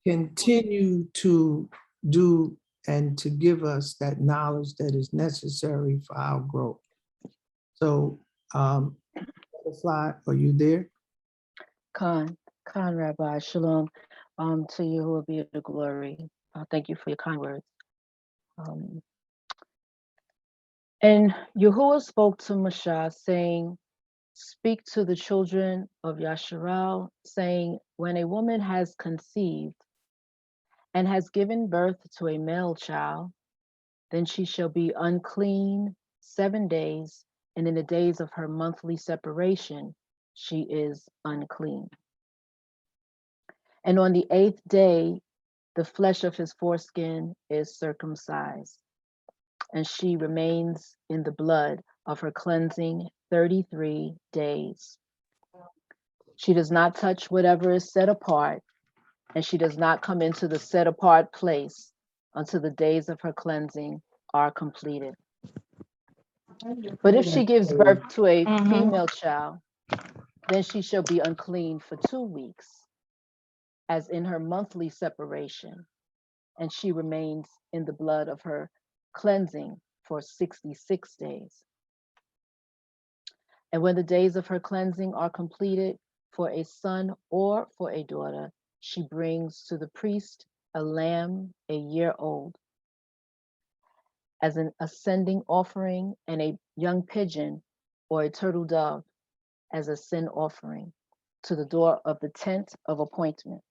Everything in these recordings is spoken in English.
continue to do and to give us that knowledge that is necessary for our growth. So, Butterfly, are you there? Khan Rabbi, shalom to you who will be the glory. Thank you for your kind words. Um, and Yahuwah spoke to Moshe, saying, speak to the children of Yasharal, saying, when a woman has conceived and has given birth to a male child, then she shall be unclean 7 days, and in the days of her monthly separation, she is unclean. And on the 8th day, the flesh of his foreskin is circumcised, and she remains in the blood of her cleansing 33 days. She does not touch whatever is set apart, and she does not come into the set apart place until the days of her cleansing are completed. But if she gives birth to a female child, then she shall be unclean for 2 weeks, as in her monthly separation, and she remains in the blood of her cleansing for 66 days. And when the days of her cleansing are completed, for a son or for a daughter, she brings to the priest a lamb a year old as an ascending offering, and a young pigeon or a turtle dove as a sin offering to the door of the tent of appointment.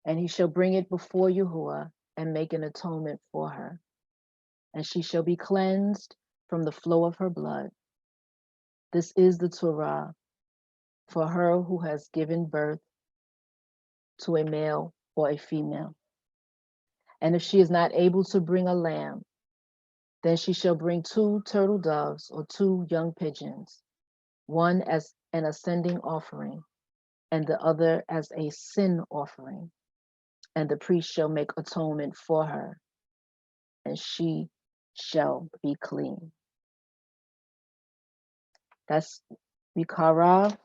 And he shall bring it before Yahuwah and make an atonement for her. And she shall be cleansed from the flow of her blood. This is the Torah for her who has given birth to a male or a female. And if she is not able to bring a lamb, then she shall bring 2 turtle doves or 2 young pigeons, one as an ascending offering, and the other as a sin offering. And the priest shall make atonement for her, and she shall be clean. That's Mikara,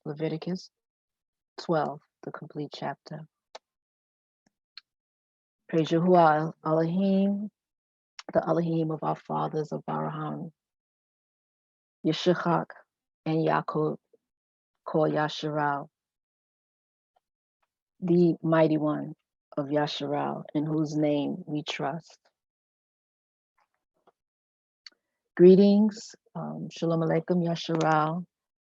Leviticus 12, the complete chapter. Praise Yahuwah Elohim, the Elohim of our fathers of Abraham, Yeshachak, and Yaakov, called Yasharal, the mighty one of Yasharal, in whose name we trust. Greetings, Shalom Aleichem, Yasharal.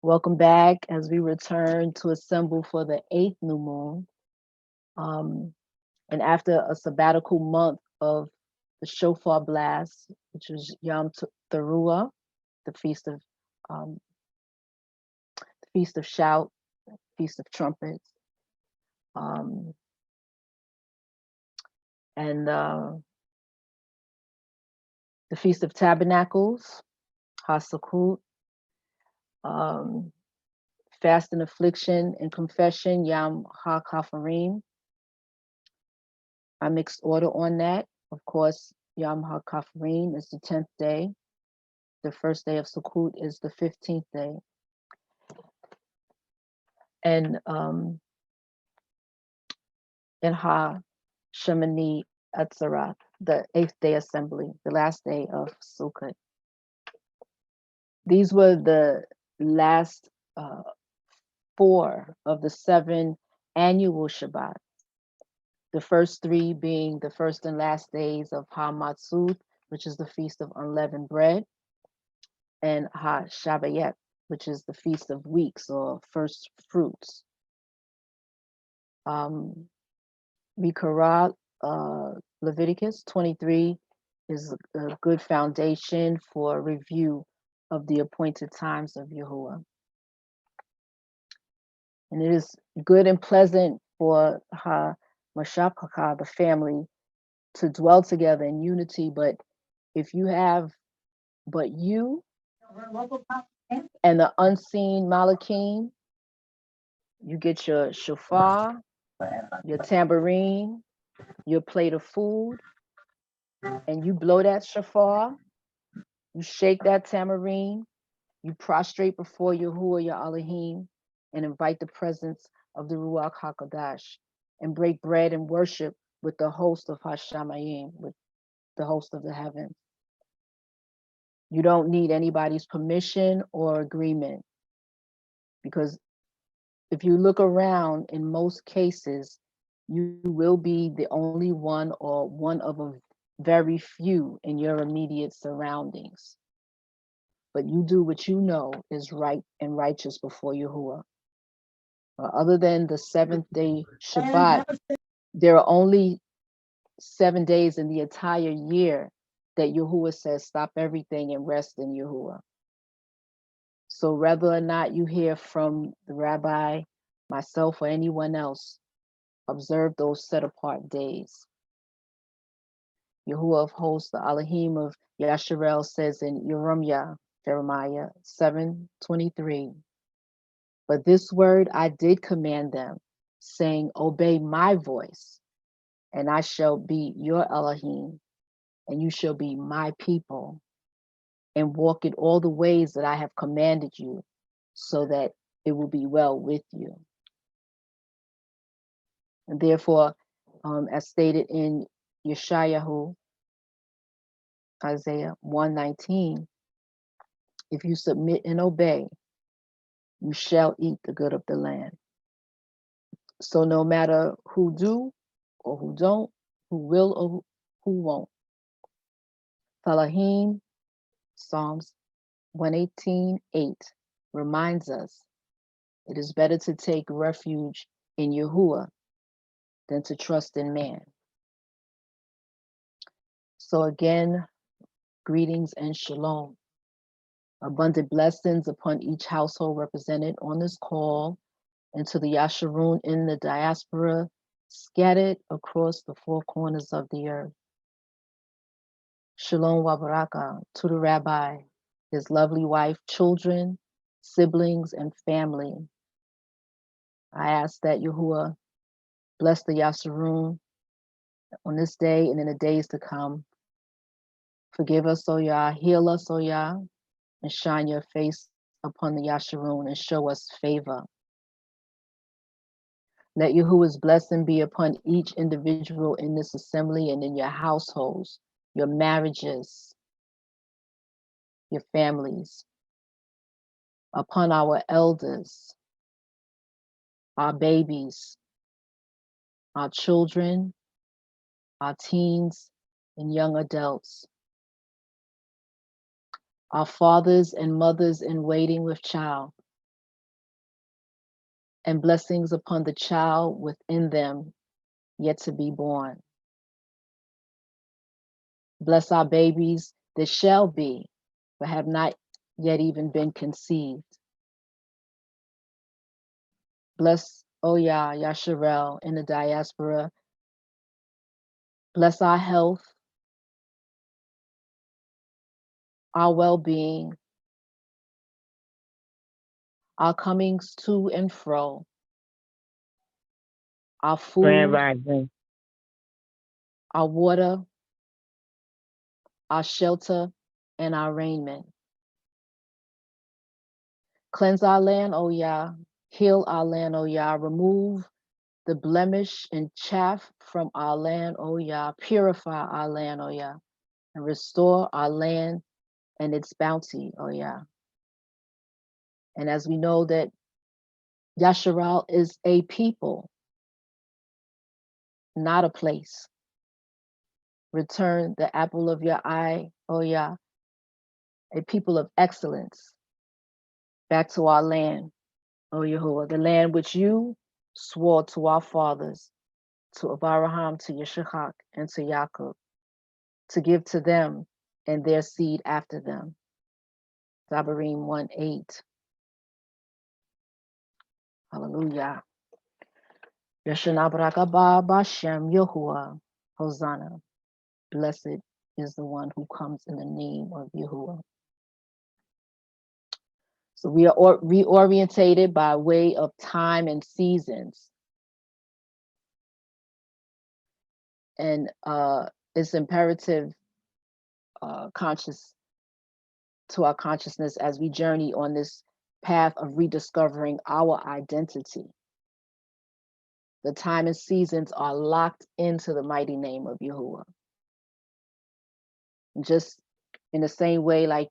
Welcome back as we return to assemble for the 8th new moon. And after a sabbatical month of the shofar blast, which was Yom Teruah, the feast of shout, feast of trumpets, and the feast of tabernacles, Hasakut, fast and affliction and confession, Yom HaKafarim. I mixed order on that. Of course, Yom HaKafarim is the 10th day. The first day of Sukkot is the 15th day. And in Ha-Shemini Atzarat, the 8th day assembly, the last day of Sukkot. These were the last 4 of the 7 annual Shabbat. The first 3 being the first and last days of Ha-Matzot, which is the feast of unleavened bread, and Ha-Shabbayet, which is the feast of weeks or first fruits. Mikara, Leviticus 23 is a good foundation for review of the appointed times of Yahuwah. And it is good and pleasant for Mashapaka, the family, to dwell together in unity. But if you have but you and the unseen Malachim, you get your shofar, your tambourine, your plate of food, and you blow that shofar, you shake that tambourine, you prostrate before Yahuwah, your Elohim, and invite the presence of the Ruach HaKodesh, and break bread and worship with the host of Hashamayim, with the host of the heavens. You don't need anybody's permission or agreement, because if you look around, in most cases, you will be the only one or one of a very few in your immediate surroundings. But you do what you know is right and righteous before Yahuwah. Other than the seventh day Shabbat, there are only 7 days in the entire year that Yahuwah says, stop everything and rest in Yahuwah. So whether or not you hear from the rabbi, myself, or anyone else, observe those set apart days. Yahuwah of hosts, the Elohim of Yasharel, says in Jeremiah 7:23, but this word I did command them, saying, obey my voice, and I shall be your Elohim, and you shall be my people, and walk in all the ways that I have commanded you, so that it will be well with you. And therefore, as stated in Yeshayahu, Isaiah 1:19, if you submit and obey, you shall eat the good of the land. So no matter who do or who don't, who will or who won't. Elohim, Psalms 118:8 reminds us it is better to take refuge in Yahuwah than to trust in man. So again, greetings and shalom. Abundant blessings upon each household represented on this call, and to the Yasharun in the diaspora scattered across the four corners of the earth. Shalom wa baraka to the rabbi, his lovely wife, children, siblings, and family. I ask that Yahuwah bless the Yasharun on this day and in the days to come. Forgive us, O Yah, heal us, O Yah, and shine your face upon the Yasharun and show us favor. Let Yahuwah's blessing be upon each individual in this assembly and in your households, your marriages, your families, upon our elders, our babies, our children, our teens, and young adults, our fathers and mothers in waiting with child, and blessings upon the child within them yet to be born. Bless our babies that shall be, but have not yet even been conceived. Bless, O Yah, Yasharel in the diaspora. Bless our health, our well-being, our comings to and fro, our food, our water, our shelter, and our raiment. Cleanse our land, O Yah. Heal our land, O Yah. Remove the blemish and chaff from our land, O Yah. Purify our land, O Yah. And restore our land and its bounty, O Yah. And as we know that Yasharal is a people, not a place. Return the apple of your eye, O Yah, a people of excellence, back to our land, O Yahuwah, the land which you swore to our fathers, to Abraham, to Yeshachak, and to Yaakov, to give to them and their seed after them. Zabarim 1:8. Hallelujah. Yeshana Barakabah Bashem Yahuwah. Hosanna. Blessed is the one who comes in the name of Yahuwah. So we are reorientated by way of time and seasons. And it's imperative conscious to our consciousness as we journey on this path of rediscovering our identity. The time and seasons are locked into the mighty name of Yahuwah. Just in the same way, like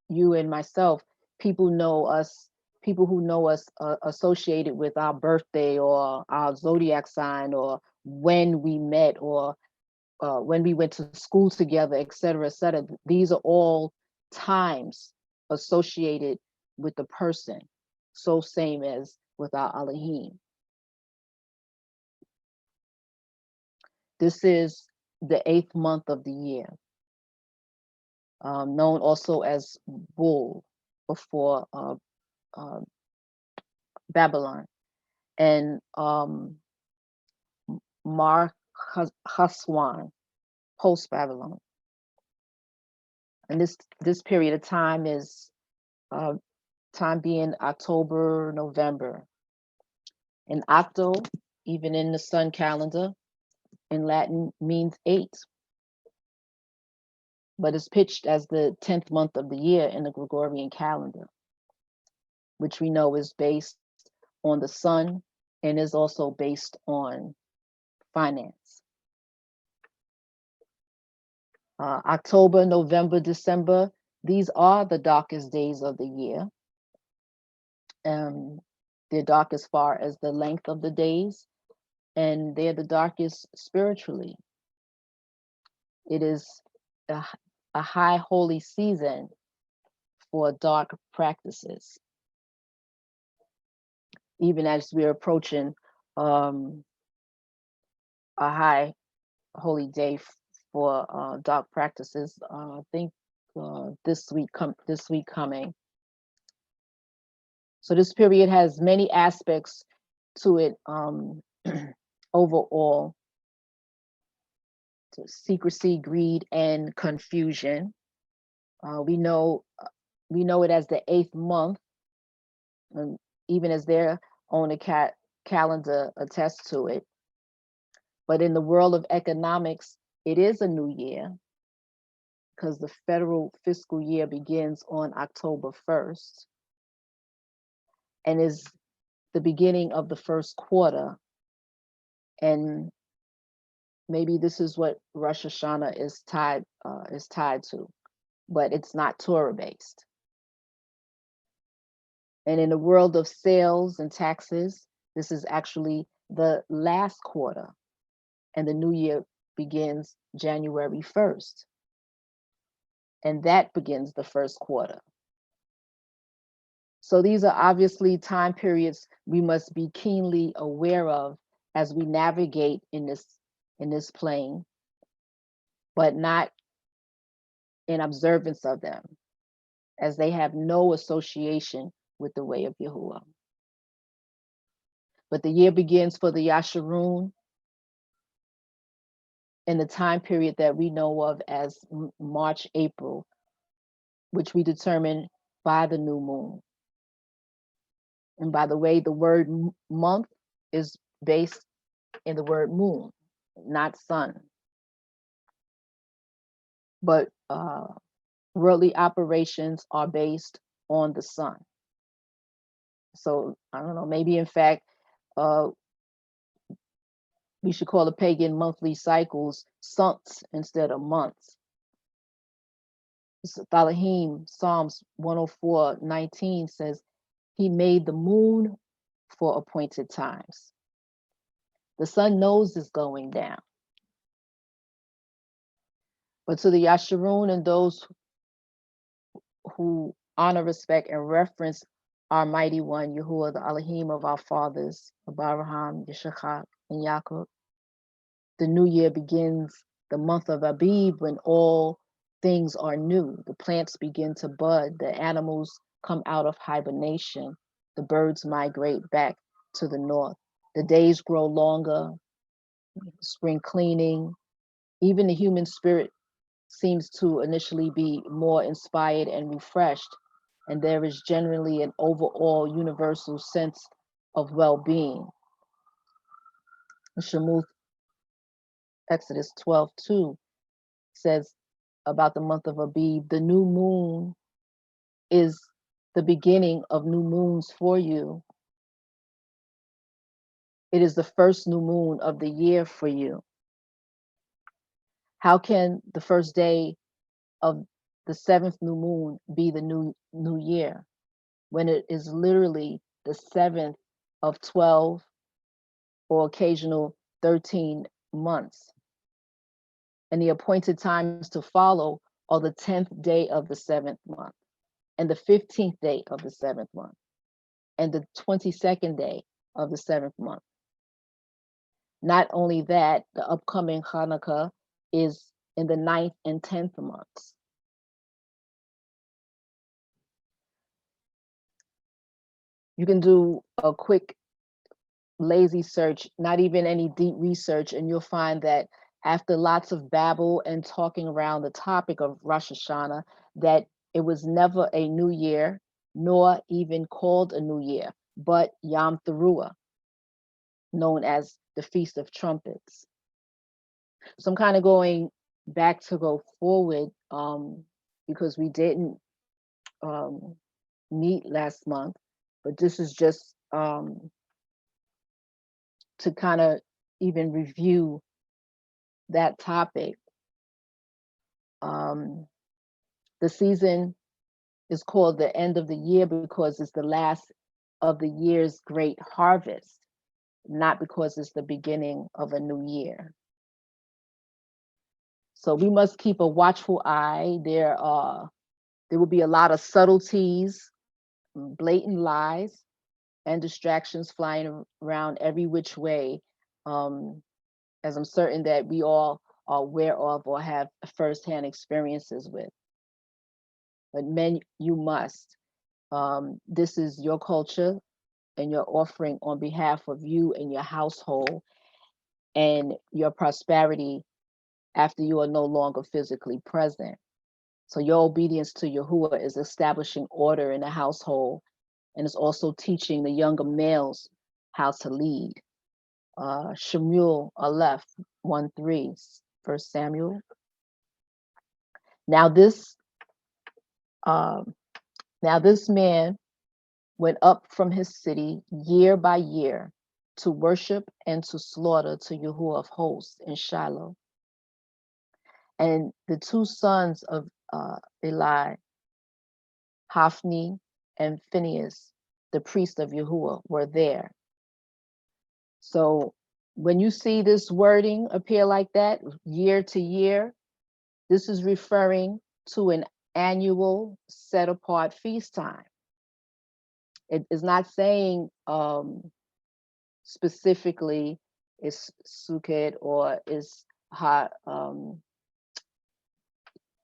you and myself, people know us, people who know us associated with our birthday or our zodiac sign or when we met or when we went to school together, et cetera, et cetera. These are all times associated with the person. So same as with our Elohim. This is the 8th month of the year, known also as Bull before Babylon, and Mar Haswan post Babylon. And this period of time is time being October, November. And Octo, even in the sun calendar, in Latin means 8, but it's pitched as the 10th month of the year in the Gregorian calendar, which we know is based on the sun and is also based on finance. October, November, December, these are the darkest days of the year. They're dark as far as the length of the days, and they're the darkest spiritually. It is a high holy season for dark practices. Even as we're approaching a high holy day for dark practices, I think this week coming. So this period has many aspects to it overall: to secrecy, greed, and confusion. We know it as the 8th month, and even as their own calendar attests to it. But in the world of economics, it is a new year because the federal fiscal year begins on October 1st and is the beginning of the first quarter. And maybe this is what Rosh Hashanah is tied to, but it's not Torah based. And in the world of sales and taxes, this is actually the last quarter, and the new year begins January 1st. And that begins the first quarter. So these are obviously time periods we must be keenly aware of as we navigate in this plane, but not in observance of them, as they have no association with the way of Yahuwah. But the year begins for the Yasharun in the time period that we know of as March, April, which we determine by the new moon. And by the way, the word month is based in the word moon, not sun. But worldly operations are based on the sun. So I don't know, maybe in fact, we should call the pagan monthly cycles sunts instead of months. Thalahim, Psalms 104:19 says, he made the moon for appointed times. The sun knows it's going down. But to the Yasharun and those who honor, respect, and reference our mighty one, Yahuwah, the Elohim of our fathers, Abraham, Yishachar, and Yaakov, the new year begins the month of Abib, when all things are new. The plants begin to bud, the animals come out of hibernation, the birds migrate back to the north. The days grow longer, spring cleaning. Even the human spirit seems to initially be more inspired and refreshed, and there is generally an overall universal sense of well-being. Shemuth, Exodus 12:2 says about the month of Abib, the new moon is the beginning of new moons for you. It is the first new moon of the year for you. How can the first day of the seventh new moon be the new year when it is literally the seventh of 12 or occasional 13 months? And the appointed times to follow are the 10th day of the seventh month, and the 15th day of the seventh month, and the 22nd day of the seventh month. Not only that, the upcoming Hanukkah is in the 9th and 10th months. You can do a quick, lazy search, not even any deep research, and you'll find that after lots of babble and talking around the topic of Rosh Hashanah, that it was never a new year, nor even called a new year, but Yom Teruah, known as the Feast of Trumpets. So I'm kind of going back to go forward because we didn't um, meet last month, but this is just to kind of even review that topic. Um, the season is called the end of the year because it's the last of the year's great harvest, not because it's the beginning of a new year. So we must keep a watchful eye. There will be a lot of subtleties, blatant lies, and distractions flying around every which way, as I'm certain that we all are aware of or have firsthand experiences with. But men, you must. This is your culture and your offering on behalf of you and your household and your prosperity after you are no longer physically present. So your obedience to Yahuwah is establishing order in the household, and it's also teaching the younger males how to lead. Shemuel Aleph 1:3, 1 Samuel. Now this um, now this man went up from his city year by year to worship and to slaughter to Yahuwah of hosts in Shiloh. And the two sons of Eli, Hophni and Phinehas, the priest of Yahuwah, were there. So when you see this wording appear like that, year to year, this is referring to an annual set apart feast time. It is not saying specifically is Sukkot or is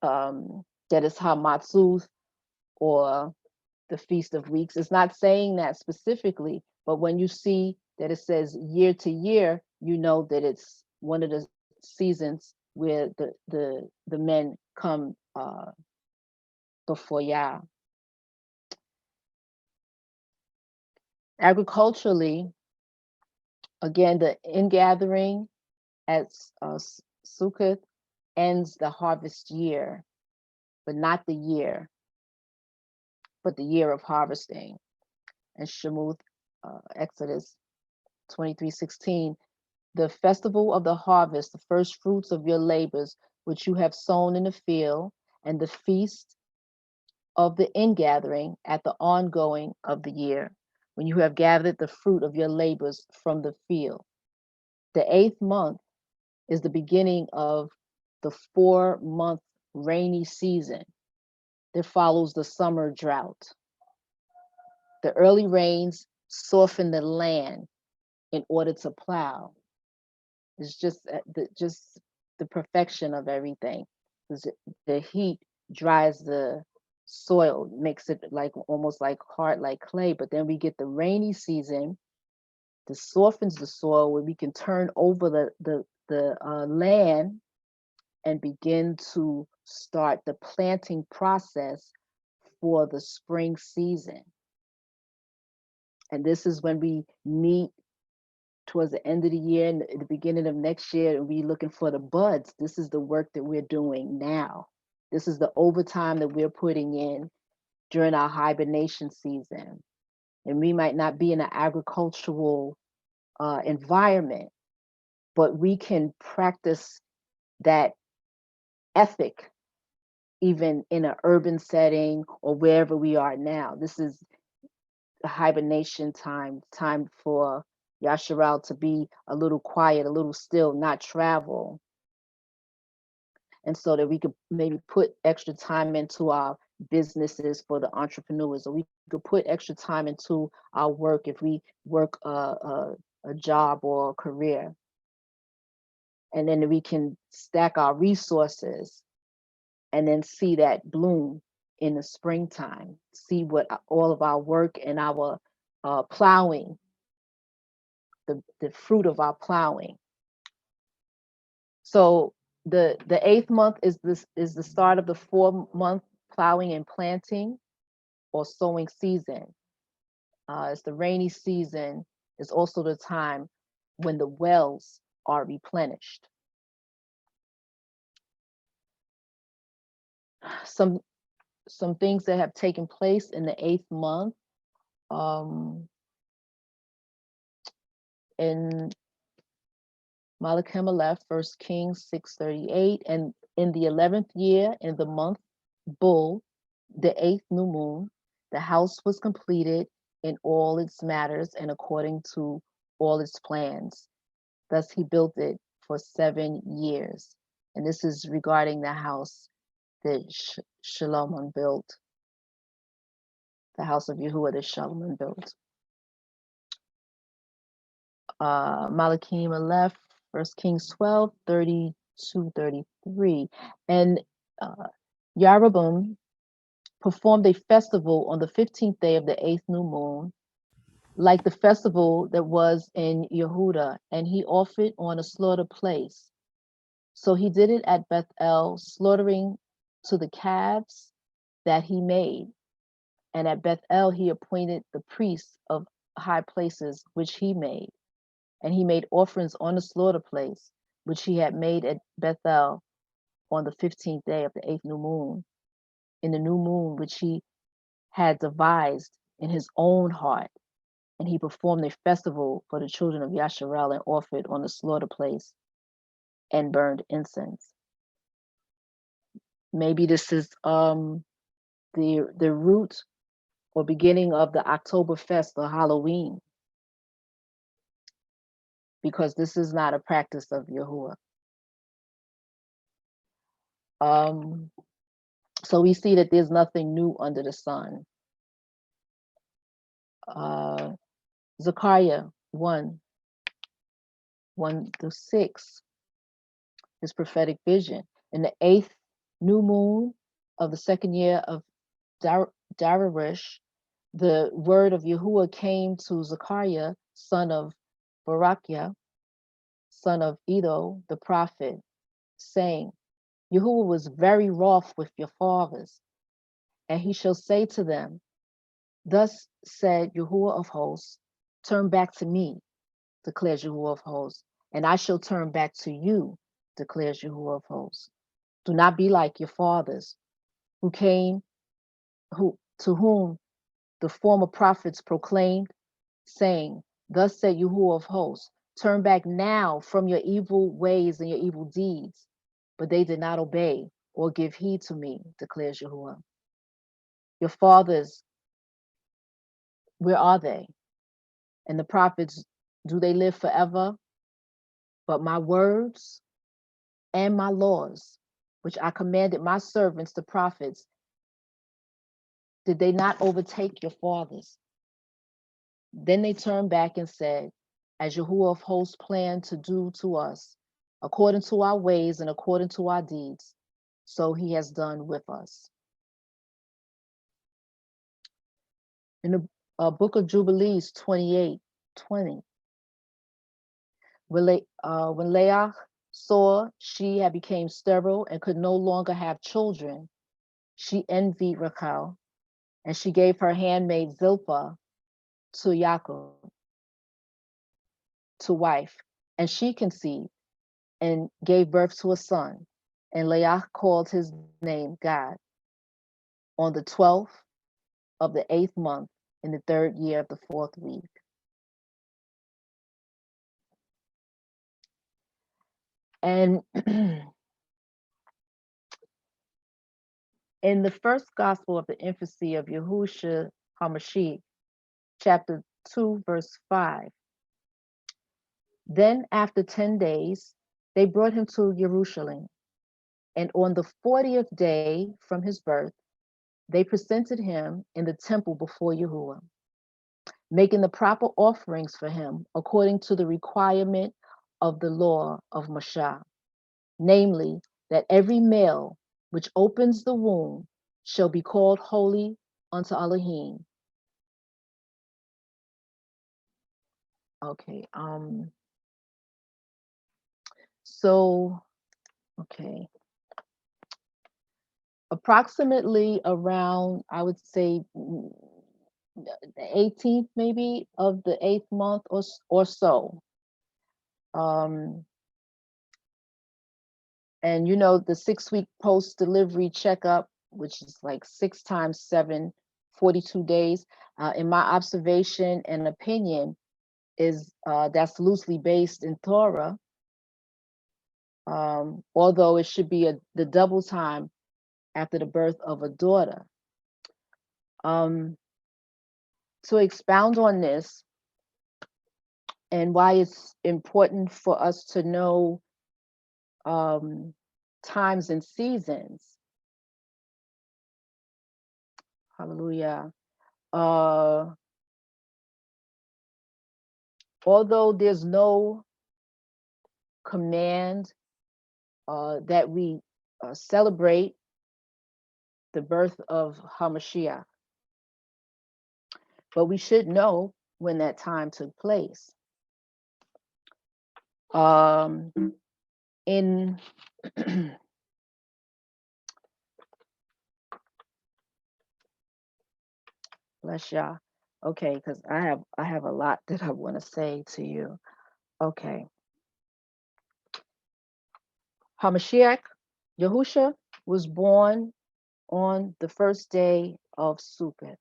that is Hamatzuth or the Feast of Weeks. It's not saying that specifically, but when you see that it says year to year, you know that it's one of the seasons where the men come before Yah. Agriculturally, again, the ingathering at Sukkot ends the harvest year, but not the year, but the year of harvesting. And Shemuth, Exodus 23:16, the festival of the harvest, the first fruits of your labors, which you have sown in the field, and the feast of the ingathering at the ongoing of the year, when you have gathered the fruit of your labors from the field. The 8th month is the beginning of the 4-month rainy season that follows the summer drought. The early rains soften the land in order to plow. It's just the perfection of everything. The heat dries the soil, makes it like almost like hard like clay. But then we get the rainy season that softens the soil where we can turn over the land and begin to start the planting process for the spring season. And this is when we meet towards the end of the year and the beginning of next year, and we're looking for the buds. This is the work that we're doing now. This is the overtime that we're putting in during our hibernation season. And we might not be in an agricultural environment, but we can practice that ethic even in an urban setting or wherever we are now. This is the hibernation time, time for Yasharal to be a little quiet, a little still, not travel. And so that we could maybe put extra time into our businesses for the entrepreneurs, or we could put extra time into our work if we work a job or a career. And then we can stack our resources and then see that bloom in the springtime, see what all of our work and our plowing, the fruit of our plowing. So the eighth month is the start of the 4-month plowing and planting or sowing season. It's the rainy season. It's also the time when the wells are replenished. Some things that have taken place in the eighth month. In Malachim Aleph, 1 Kings 6:38, and in the 11th year, in the month Bull, the 8th new moon, the house was completed in all its matters and according to all its plans. Thus he built it for 7 years. And this is regarding the house that Solomon built, the house of Yahuwah that Solomon built. Malachim Aleph, 1 Kings 12, 32, 33. And Yarabim performed a festival on the 15th day of the 8th new moon, like the festival that was in Yehuda, and he offered on a slaughter place. So he did it at Bethel, slaughtering to the calves that he made. And at Bethel he appointed the priests of high places, which he made. And he made offerings on the slaughter place, which he had made at Bethel on the 15th day of the 8th new moon, in the new moon which he had devised in his own heart. And he performed a festival for the children of Yasharel and offered on the slaughter place and burned incense. Maybe this is the root or beginning of the Oktoberfest or Halloween, because this is not a practice of Yahuwah. So we see that there's nothing new under the sun. Zechariah 1, 1-6, his prophetic vision. In the 8th new moon of the 2nd year of Darius, the word of Yahuwah came to Zechariah, son of Barakiah, son of Edo, the prophet, saying, Yahuwah was very wroth with your fathers, and he shall say to them, thus said Yahuwah of hosts, turn back to me, declares Yahuwah of hosts, and I shall turn back to you, declares Yahuwah of hosts. Do not be like your fathers, to whom the former prophets proclaimed, saying, thus said Yahuwah of hosts, turn back now from your evil ways and your evil deeds. But they did not obey or give heed to me, declares Yahuwah. Your fathers, where are they? And the prophets, do they live forever? But my words and my laws, which I commanded my servants, the prophets, did they not overtake your fathers? Then they turned back and said, as Yahuwah of hosts planned to do to us, according to our ways and according to our deeds, so he has done with us. In the book of Jubilees 28:20, when Leah saw she had become sterile and could no longer have children, she envied Rachel, and she gave her handmaid Zilpah to Yaakov, to wife, and she conceived and gave birth to a son, and Leah called his name Gad. On the 12th of the 8th month in the 3rd year of the 4th week. And in the first gospel of the infancy of Yahushua HaMashiach, chapter 2, verse 5, then after 10 days, they brought him to Jerusalem. And on the 40th day from his birth, they presented him in the temple before Yahuwah, making the proper offerings for him according to the requirement of the law of Moshe, namely, that every male which opens the womb shall be called holy unto Elohim. Okay, so, okay. Approximately around, I would say, the 18th maybe of the 8th month or so. And you know, the 6-week post-delivery checkup, which is like 6 times 7, 42 days, in my observation and opinion, is that's loosely based in Torah, although it should be the double time after the birth of a daughter. To expound on this and why it's important for us to know times and seasons. Hallelujah. Although there's no command that we celebrate the birth of Hamashiach, but we should know when that time took place. In bless y'all. Okay, because I have a lot that I want to say to you. Okay. Hamashiach, Yahusha, was born on the first day of Sukkot.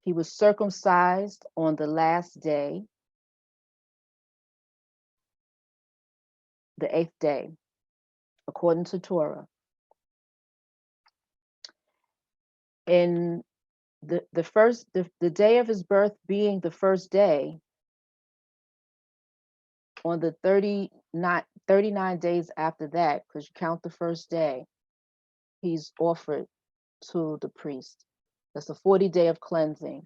He was circumcised on the last day, the 8th day, according to Torah. In the day of his birth being the first day, on the 39 days after that, because you count the first day, he's offered to the priest. That's a 40 day of cleansing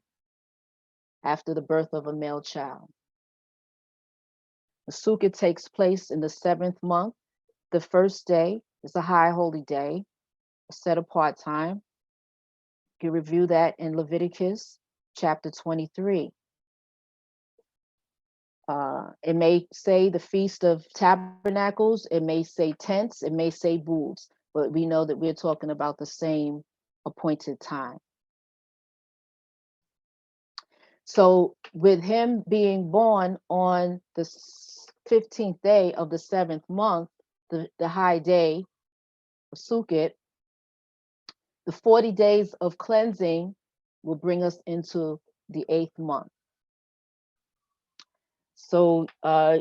after the birth of a male child. The Sukkot takes place in the 7th month. The first day is a high holy day, a set apart time. You can review that in Leviticus chapter 23. It may say the Feast of Tabernacles, it may say tents, it may say booths, but we know that we're talking about the same appointed time. So with him being born on the 15th day of the 7th month, the high day of Sukkot, the 40 days of cleansing will bring us into the 8th month. So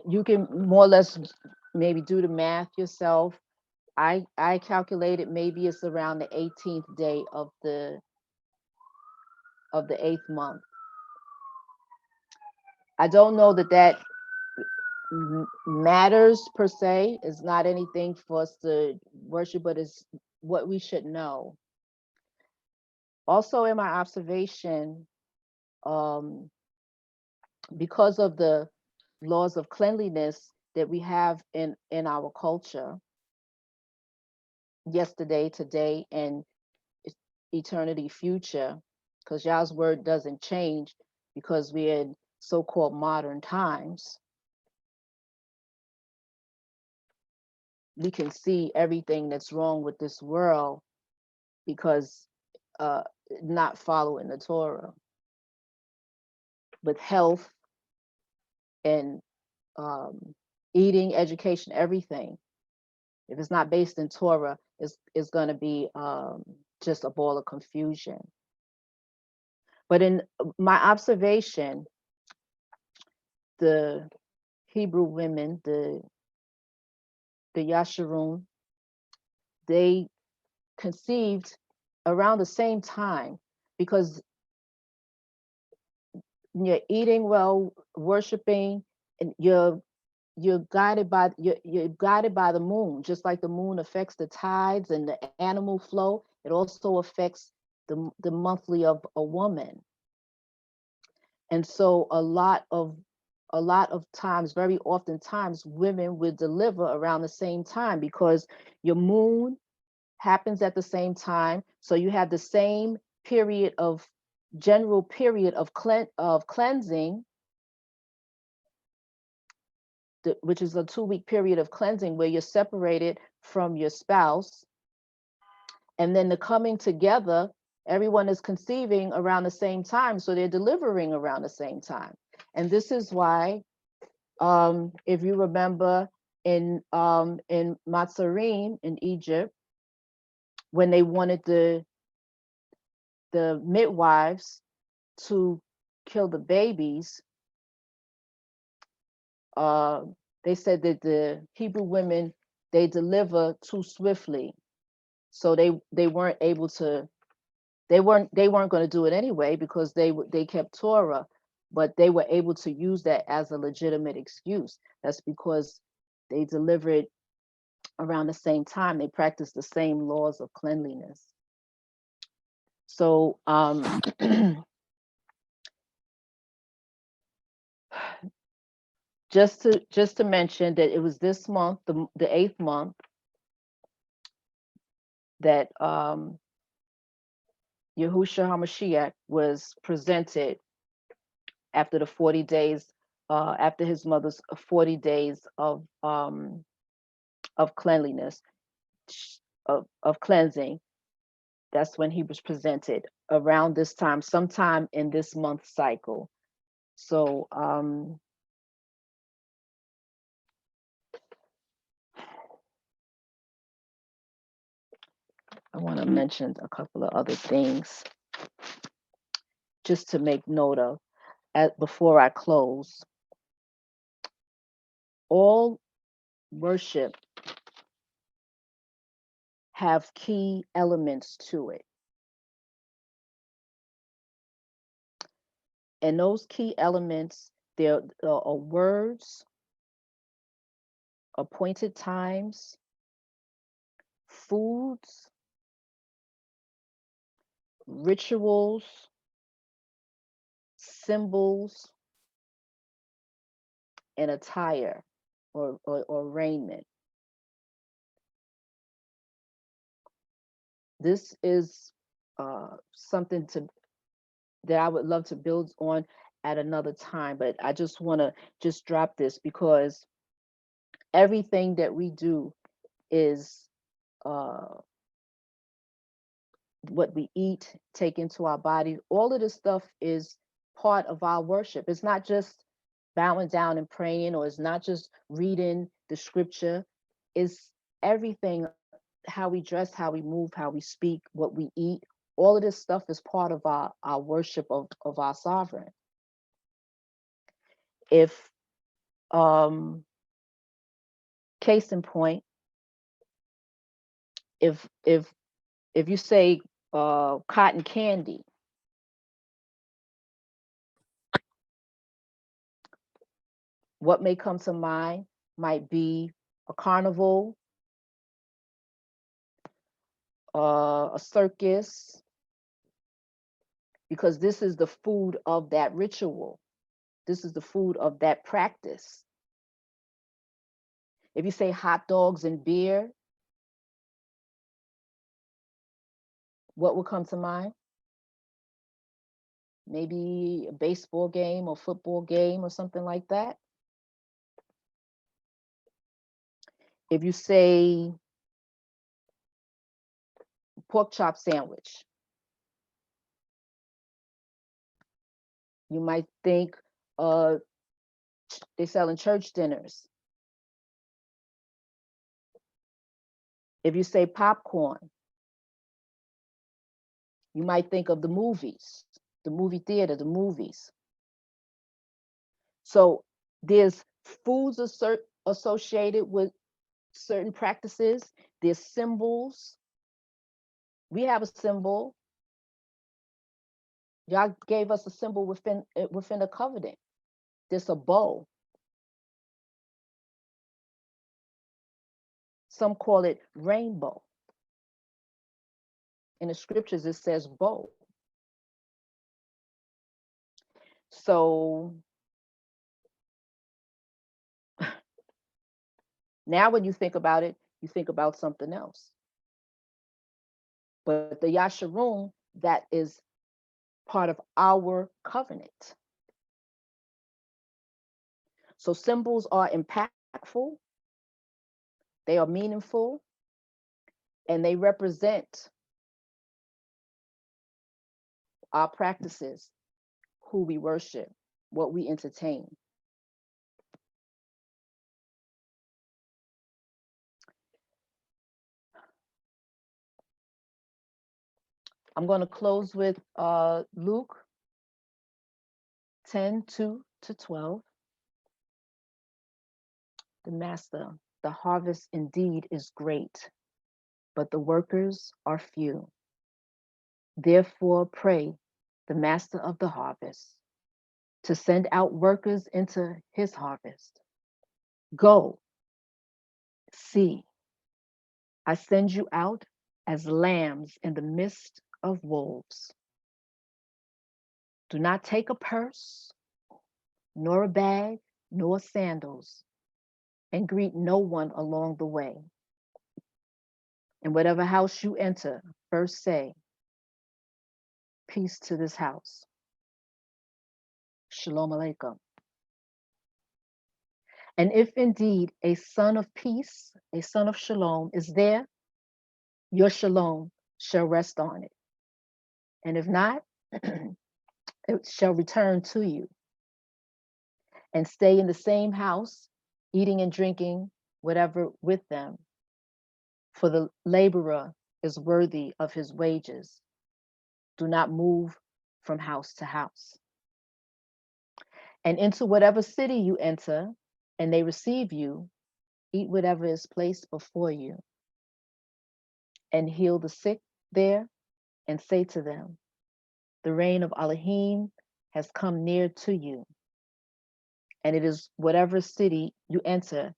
you can more or less maybe do the math yourself. I calculated maybe it's around the 18th day of the 8th month. I don't know that matters per se. It's not anything for us to worship, but it's what we should know. Also, in my observation, because of the laws of cleanliness that we have in our culture, yesterday, today, and eternity future, because Yah's word doesn't change because we're in so-called modern times. We can see everything that's wrong with this world because not following the Torah. With health and eating, education, everything. If it's not based in Torah, it's going to be just a ball of confusion. But in my observation, the Hebrew women, the Yasharun, they conceived around the same time, because you're eating well, worshiping, and you're guided by the moon, just like the moon affects the tides and the animal flow. It also affects the monthly of a woman. And so a lot of times, very often times, women would deliver around the same time, because your moon happens at the same time. So you have the same period of general period of cleansing, which is a 2-week period of cleansing where you're separated from your spouse. And then the coming together, everyone is conceiving around the same time. So they're delivering around the same time. And this is why, if you remember in Matzarim in Egypt, when they wanted the midwives to kill the babies, they said that the Hebrew women, they deliver too swiftly, so they weren't able to. They weren't going to do it anyway, because they kept Torah, but they were able to use that as a legitimate excuse. That's because they delivered around the same time. They practiced the same laws of cleanliness. So just to mention that it was this month, the 8th month, that Yahushua HaMashiach was presented after the 40 days, after his mother's 40 days of cleanliness, of cleansing. That's when he was presented, around this time, sometime in this month cycle. So I want to mention a couple of other things just to make note of before I close. All worship have key elements to it. And those key elements, there are words, appointed times, foods, rituals, symbols, and attire or raiment. This is something that I would love to build on at another time, but I just want to just drop this, because everything that we do is what we eat, take into our body. All of this stuff is part of our worship. It's not just bowing down and praying, or it's not just reading the scripture. It's everything: how we dress, how we move, how we speak, what we eat. All of this stuff is part of our worship of our sovereign. If case in point, if you say cotton candy, what may come to mind might be a carnival, a circus, because this is the food of that ritual. This is the food of that practice. If you say hot dogs and beer, what will come to mind? Maybe a baseball game or football game or something like that. If you say pork chop sandwich, you might think they're selling church dinners. If you say popcorn, You might think of the movies, the movie theater, the movies. So there's foods associated with certain practices. There's symbols. We have a symbol. Y'all gave us a symbol within the covenant. There's a bow. Some call it rainbow. In the scriptures, it says bow. So now when you think about it, you think about something else. But the Yasharum, that is part of our covenant. So symbols are impactful, they are meaningful, and they represent our practices, who we worship, what we entertain. I'm going to close with Luke 10:2-12. The master, the harvest indeed is great, but the workers are few. Therefore, pray the master of the harvest to send out workers into his harvest. Go, see, I send you out as lambs in the midst of wolves. Do not take a purse, nor a bag, nor sandals, and greet no one along the way. In whatever house you enter, first say, peace to this house. Shalom Aleichem. And if indeed a son of peace, a son of shalom is there, your shalom shall rest on it. And if not, it shall return to you. And stay in the same house, eating and drinking whatever with them. For the laborer is worthy of his wages. Do not move from house to house. And into whatever city you enter, and they receive you, eat whatever is placed before you. And heal the sick there, and say to them, the reign of Elohim has come near to you. And it is whatever city you enter,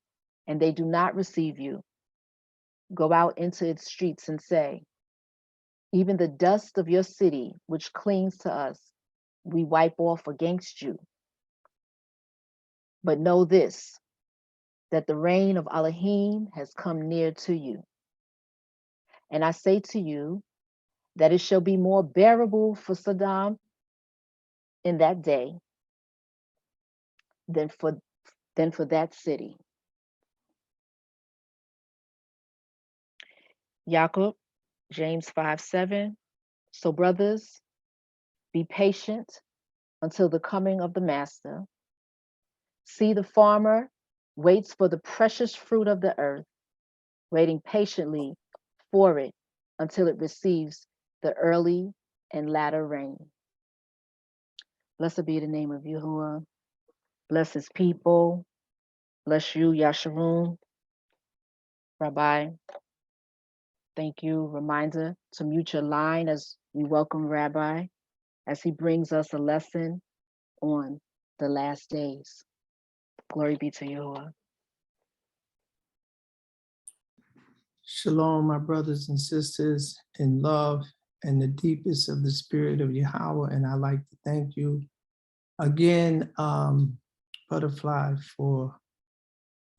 and they do not receive you, go out into its streets and say, even the dust of your city, which clings to us, we wipe off against you. But know this, that the reign of Elohim has come near to you. And I say to you that it shall be more bearable for Sodom in that day than for that city. Jacob, James 5:7. So brothers, be patient until the coming of the master. See, the farmer waits for the precious fruit of the earth, waiting patiently for it until it receives the early and latter rain. Blessed be the name of Yahuwah. Bless his people. Bless you, Yasharum. Rabbi, thank you. Reminder to mute your line as we welcome Rabbi as he brings us a lesson on the last days. Glory be to Yahuwah. Shalom, my brothers and sisters in love and the deepest of the spirit of Yahweh. And I'd like to thank you again, Butterfly, for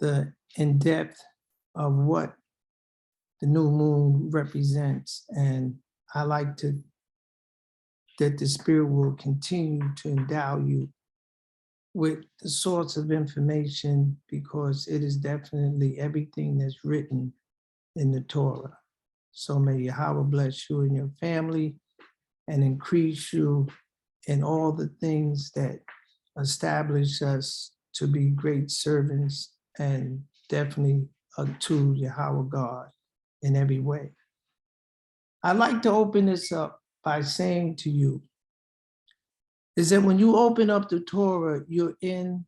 the in-depth of what the new moon represents. And I like that the spirit will continue to endow you with the source of information, because it is definitely everything that's written in the Torah. So may Yahweh bless you and your family and increase you in all the things that establish us to be great servants and definitely unto Yahweh God in every way. I'd like to open this up by saying to you is that when you open up the Torah, you're in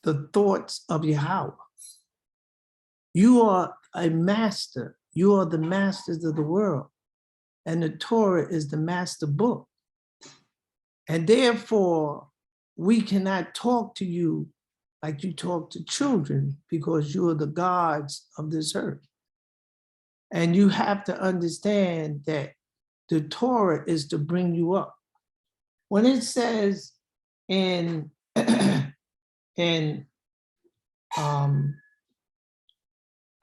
the thoughts of Yahweh. You are a master. You are the masters of the world. And the Torah is the master book. And therefore, we cannot talk to you like you talk to children because you are the gods of this earth. And you have to understand that the Torah is to bring you up. When it says in, in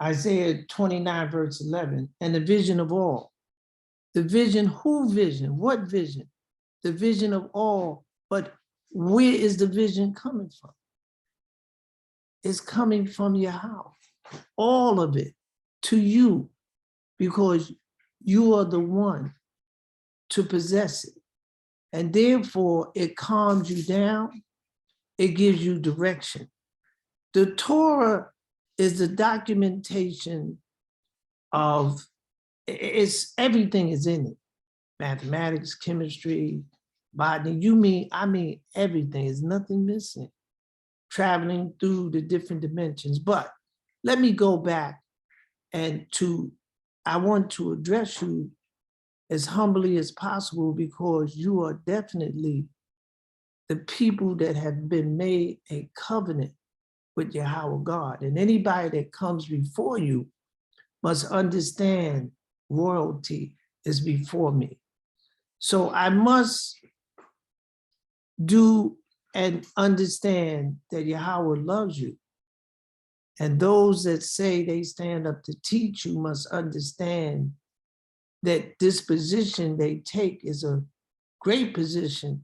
Isaiah 29, verse 11, and the vision of all. The vision, who vision? What vision? The vision of all, but where is the vision coming from? It's coming from Yahweh, all of it, to you, because you are the one to possess it. And therefore, it calms you down, it gives you direction. The Torah is the documentation of, everything is in it. Mathematics, chemistry, botany, I mean everything, there's nothing missing. Traveling through the different dimensions. But let me go back and I want to address you as humbly as possible because you are definitely the people that have been made a covenant with Yahweh God. And anybody that comes before you must understand royalty is before me. So I must do and understand that Yahweh loves you. And those that say they stand up to teach you must understand that this position they take is a great position,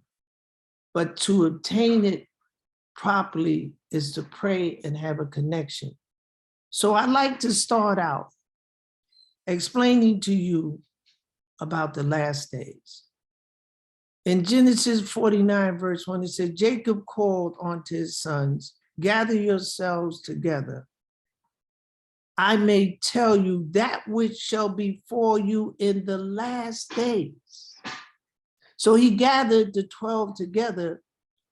but to obtain it properly is to pray and have a connection. So I'd like to start out explaining to you about the last days. In Genesis 49, verse 1, it said, Jacob called unto his sons, gather yourselves together. I may tell you that which shall befall you in the last days. So he gathered the 12 together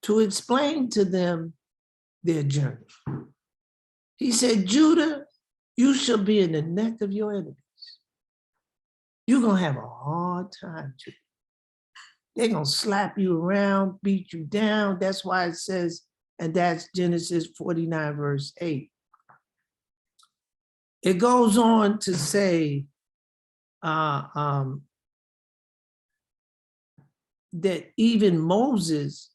to explain to them their journey. He said, Judah, you shall be in the neck of your enemies. You're going to have a hard time, Judah. They're going to slap you around, beat you down. That's why it says, and that's Genesis 49, verse 8. It goes on to say that even Moses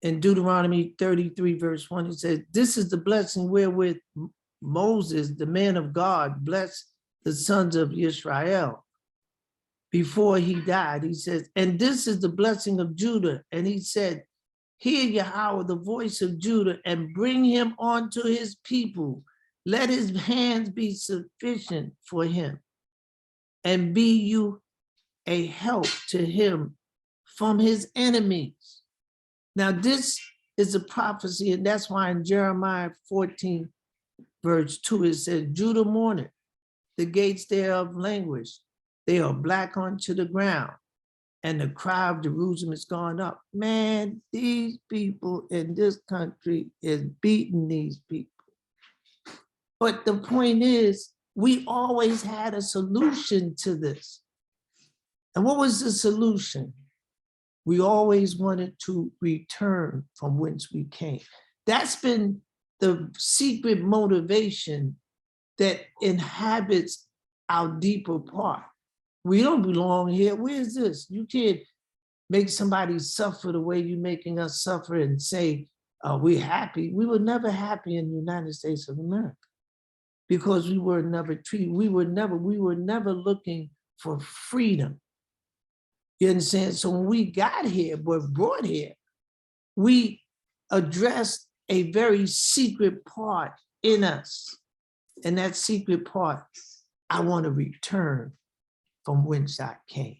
in Deuteronomy 33, verse 1, it says, this is the blessing wherewith Moses, the man of God, blessed the sons of Israel. Before he died, he says, and this is the blessing of Judah. And he said, hear Yahweh, the voice of Judah, and bring him unto his people. Let his hands be sufficient for him, and be you a help to him from his enemies. Now, this is a prophecy, and that's why in Jeremiah 14, verse 2, it says, Judah mourneth, the gates thereof languish. They are black unto the ground, and the cry of Jerusalem is gone up. Man, these people in this country is beating these people. But the point is, we always had a solution to this. And what was the solution? We always wanted to return from whence we came. That's been the secret motivation that inhabits our deeper part. We don't belong here. Where's this? You can't make somebody suffer the way you're making us suffer and say, we're happy. We were never happy in the United States of America because we were never treated. We were never looking for freedom. You understand? So when we got here, were brought here, we addressed a very secret part in us. And that secret part, I want to return from whence I came.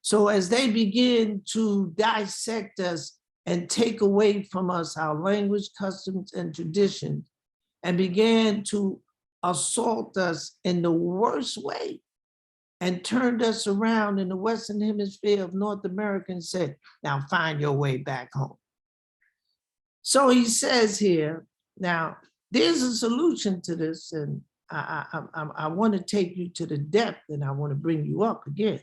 So as they begin to dissect us and take away from us our language, customs, and traditions, and began to assault us in the worst way, and turned us around in the Western Hemisphere of North America and said, now find your way back home. So he says here, now there's a solution to this, and I want to take you to the depth, and I want to bring you up again.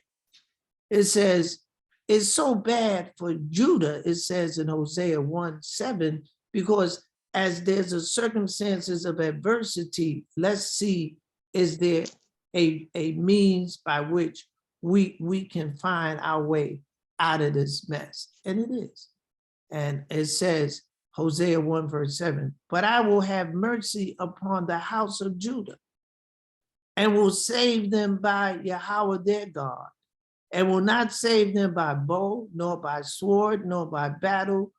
It says, it's so bad for Judah, it says in Hosea 1:7, because as there's a circumstances of adversity, let's see, is there a means by which we can find our way out of this mess? And it is. And it says, Hosea 1:7, but I will have mercy upon the house of Judah and will save them by Yahweh their God, and will not save them by bow, nor by sword, nor by battle,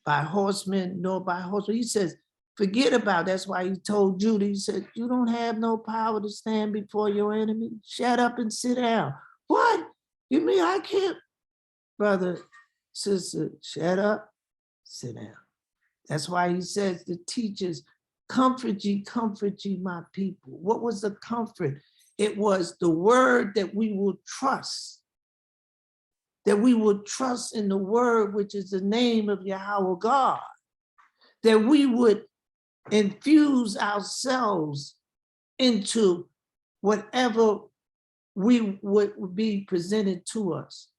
by horsemen, nor by horsemen. He says, forget about, that's why he told Judah, he said, you don't have no power to stand before your enemy. Shut up and sit down. What? You mean I can't? Brother, sister, shut up, sit down. That's why he says the teachers, comfort ye, my people. What was the comfort? It was the word that we will trust, that we will trust in the word, which is the name of Yahweh God, that we would infuse ourselves into whatever we would be presented to us.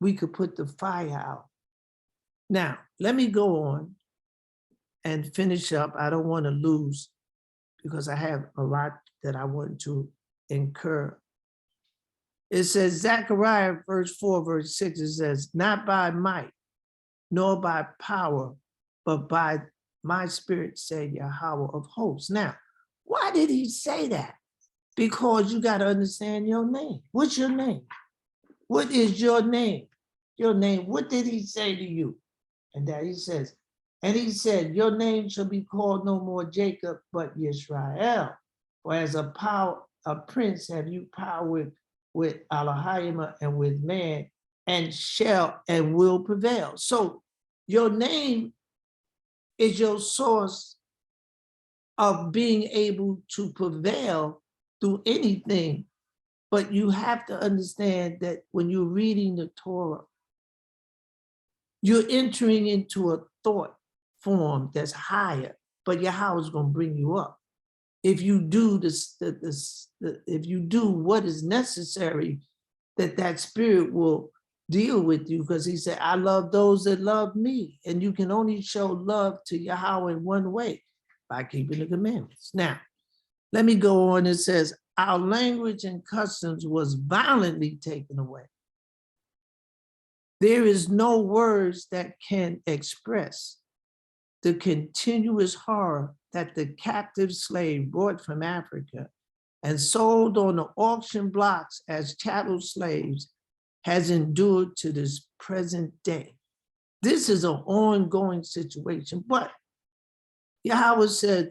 We could put the fire out. Now, let me go on and finish up. I don't want to lose, because I have a lot that I want to incur. It says, Zechariah verse 4, verse 6, it says, not by might, nor by power, but by my spirit, said Yahweh of hosts. Now, why did he say that? Because you got to understand your name. What's your name? What is your name? Your name, what did he say to you? And that he says, and he said, your name shall be called no more Jacob, but Yisrael. For as a prince have you power with Elohim and with man, and shall and will prevail. So your name is your source of being able to prevail through anything. But you have to understand that when you're reading the Torah, you're entering into a thought form that's higher, but Yahweh is going to bring you up. If you do if you do what is necessary, that spirit will deal with you, because he said, I love those that love me. And you can only show love to Yahweh in one way, by keeping the commandments. Now, let me go on. It says, our language and customs was violently taken away. There is no words that can express the continuous horror that the captive slave brought from Africa and sold on the auction blocks as chattel slaves has endured to this present day. This is an ongoing situation, but Yahweh said,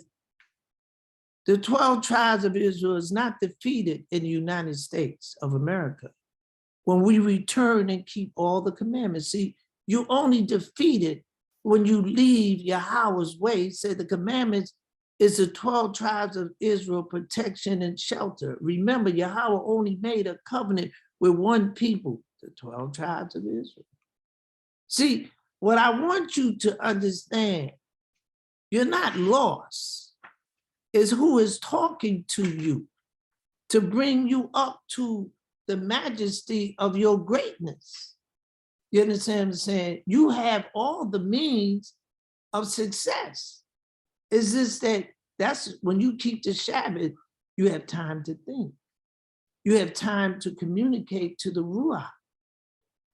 the 12 tribes of Israel is not defeated in the United States of America. When we return and keep all the commandments. See, you only defeated when you leave Yahweh's way. He said the commandments is the 12 tribes of Israel, protection and shelter. Remember, Yahweh only made a covenant with one people, the 12 tribes of Israel. See, what I want you to understand, you're not lost, is who is talking to you to bring you up to the majesty of your greatness. You understand what I'm saying? You have all the means of success. It's just that's when you keep the Shabbat, you have time to think. You have time to communicate to the Ruach.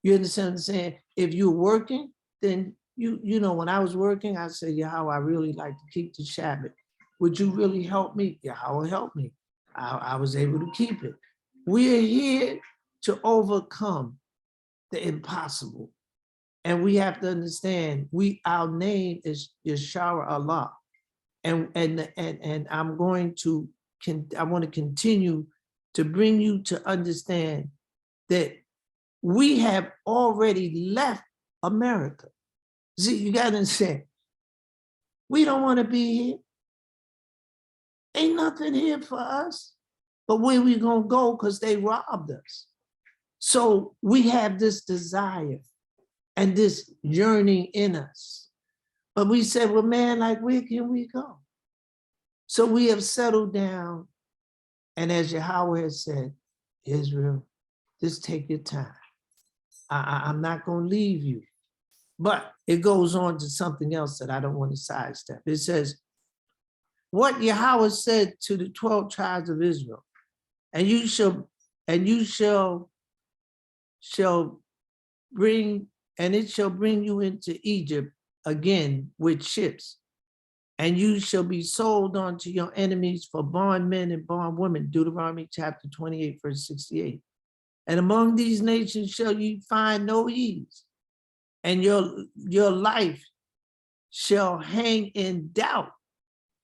You understand what I'm saying? If you're working, then you know, when I was working, I said, Yahweh, I really like to keep the Shabbat. Would you really help me? Yahweh, help me. I was able to keep it. We are here to overcome the impossible. And we have to understand, our name is Yeshua Allah. And I'm going to, I want to continue to bring you to understand that we have already left America. See, you got to understand, we don't want to be here. Ain't nothing here for us. But where we gonna go? Because they robbed us. So we have this desire and this yearning in us. But we said, well, man, like, where can we go? So we have settled down. And as Yahweh has said, Israel, just take your time. I'm not going to leave you. But it goes on to something else that I don't want to sidestep. It says, what Yahweh said to the 12 tribes of Israel, and you shall bring, and it shall bring you into Egypt again with ships, and you shall be sold unto your enemies for bondmen and bondwomen. Deuteronomy chapter 28, verse 68. And among these nations shall you find no ease, and your life shall hang in doubt,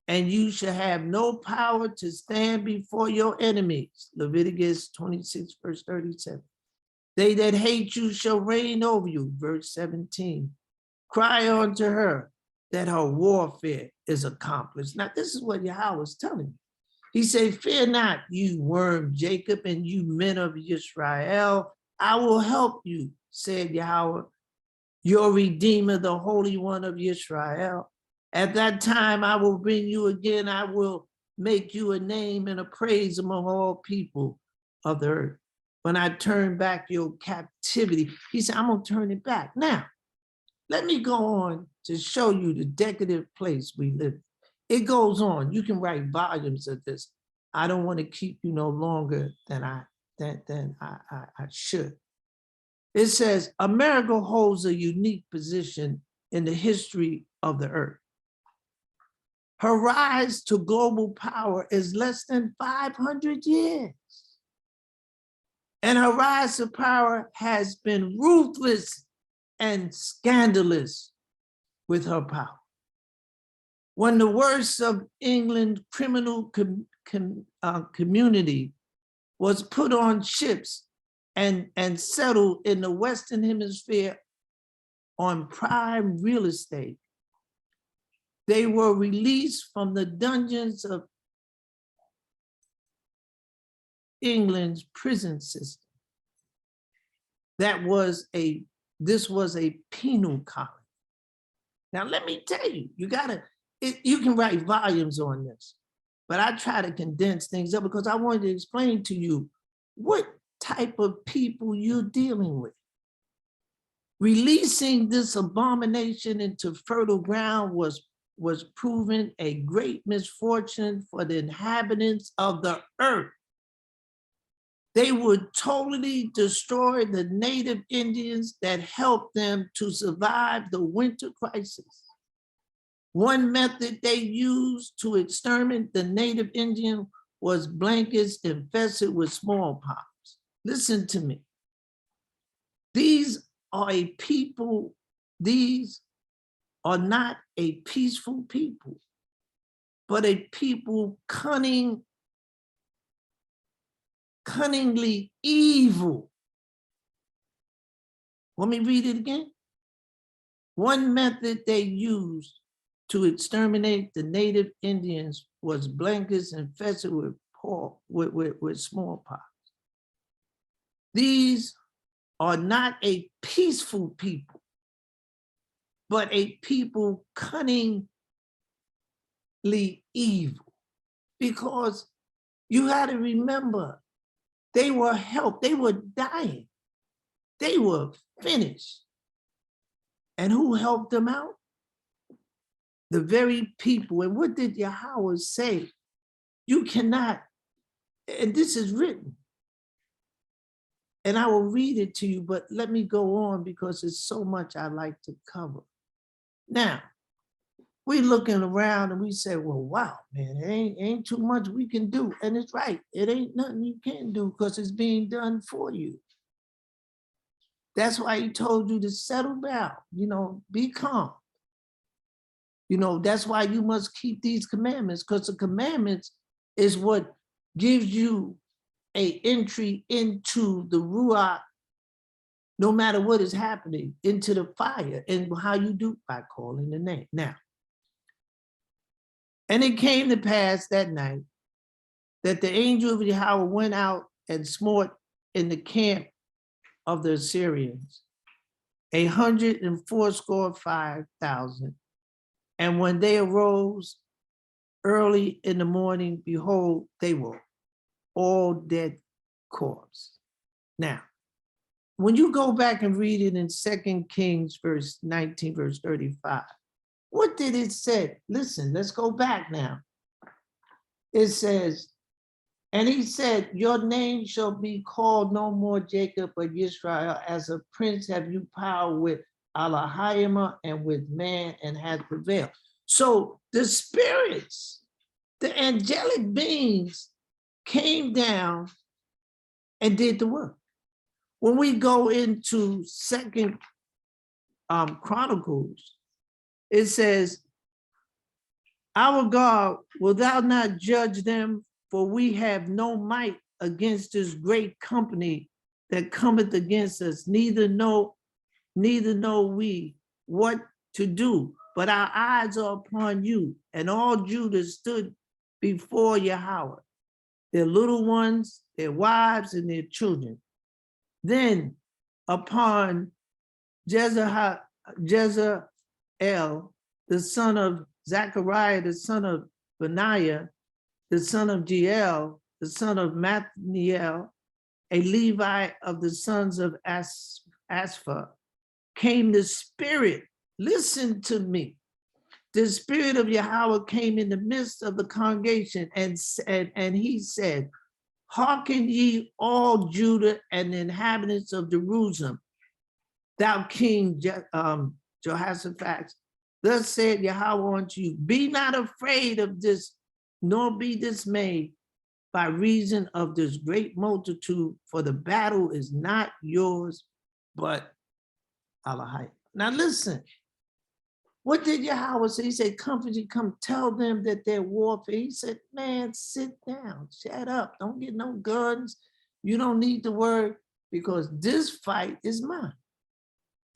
and you shall have no power to stand before your enemies. Leviticus 26, verse 37. They that hate you shall reign over you. Verse 17. Cry unto her that her warfare is accomplished. Now, this is what Yahweh was telling me. He said, fear not, you worm Jacob, and you men of Israel. I will help you, said Yahweh, your Redeemer, the Holy One of Israel. At that time, I will bring you again. I will make you a name and a praise among all people of the earth. When I turn back your captivity, he said, I'm going to turn it back. Now, let me go on to show you the decadent place we live. It goes on. You can write volumes of this. I don't want to keep you no longer than I should. It says, America holds a unique position in the history of the earth. Her rise to global power is less than 500 years. And her rise to power has been ruthless and scandalous with her power. When the worst of England's criminal community was put on ships and settled in the Western Hemisphere on prime real estate, they were released from the dungeons of England's prison system. This was a penal colony. Now, let me tell you, you can write volumes on this, but I try to condense things up because I wanted to explain to you what type of people you're dealing with. Releasing this abomination into fertile ground was proven a great misfortune for the inhabitants of the earth. They would totally destroy the native Indians that helped them to survive the winter crisis. One method they used to exterminate the native Indian was blankets infested with smallpox. Listen to me. These are not a peaceful people, but a people cunningly evil. Let me read it again. One method they used to exterminate the native Indians was blankets infested with smallpox. These are not a peaceful people, but a people cunningly evil. Because you got to remember, they were helped, they were dying, they were finished. And who helped them out? The very people. And what did Yahweh say? You cannot, and this is written, and I will read it to you, but let me go on because there's so much I like to cover. Now, we're looking around and we say, well, wow, man, it ain't too much we can do. And it's right. It ain't nothing you can do because it's being done for you. That's why he told you to settle down, be calm. That's why you must keep these commandments, because the commandments is what gives you an entry into the Ruach, no matter what is happening, into the fire, and how you do by calling the name. Now, and it came to pass that night that the angel of Yahweh went out and smote in the camp of the Assyrians 185,000. And when they arose early in the morning, behold, they were all dead corpse. Now, when you go back and read it in 2 Kings verse 19, verse 35, what did it say? Listen, let's go back now. It says, and he said, your name shall be called no more Jacob, but Israel. As a prince have you power with Elohim and with man, and has prevailed. So the spirits, the angelic beings came down and did the work. When we go into 2 Chronicles, it says, our God, will thou not judge them? For we have no might against this great company that cometh against us, neither know we what to do, but our eyes are upon you. And all Judah stood before Yahweh, their little ones, their wives, and their children. Then upon Jezreel, the son of Zechariah, the son of Benaiah, the son of Jeiel, the son of Mathniel, a Levite of the sons of Asaph, came the spirit, listen to me, the spirit of Yahweh came in the midst of the congregation and he said, hearken ye all Judah and the inhabitants of Jerusalem, thou King Jehoshaphat, thus said Yahweh unto you, be not afraid of this, nor be dismayed by reason of this great multitude, for the battle is not yours, but Allah's. Now listen, what did Yahweh say? He said, comfort you, come tell them that they're warfare. He said, man, sit down, shut up, don't get no guns. You don't need the word, because this fight is mine.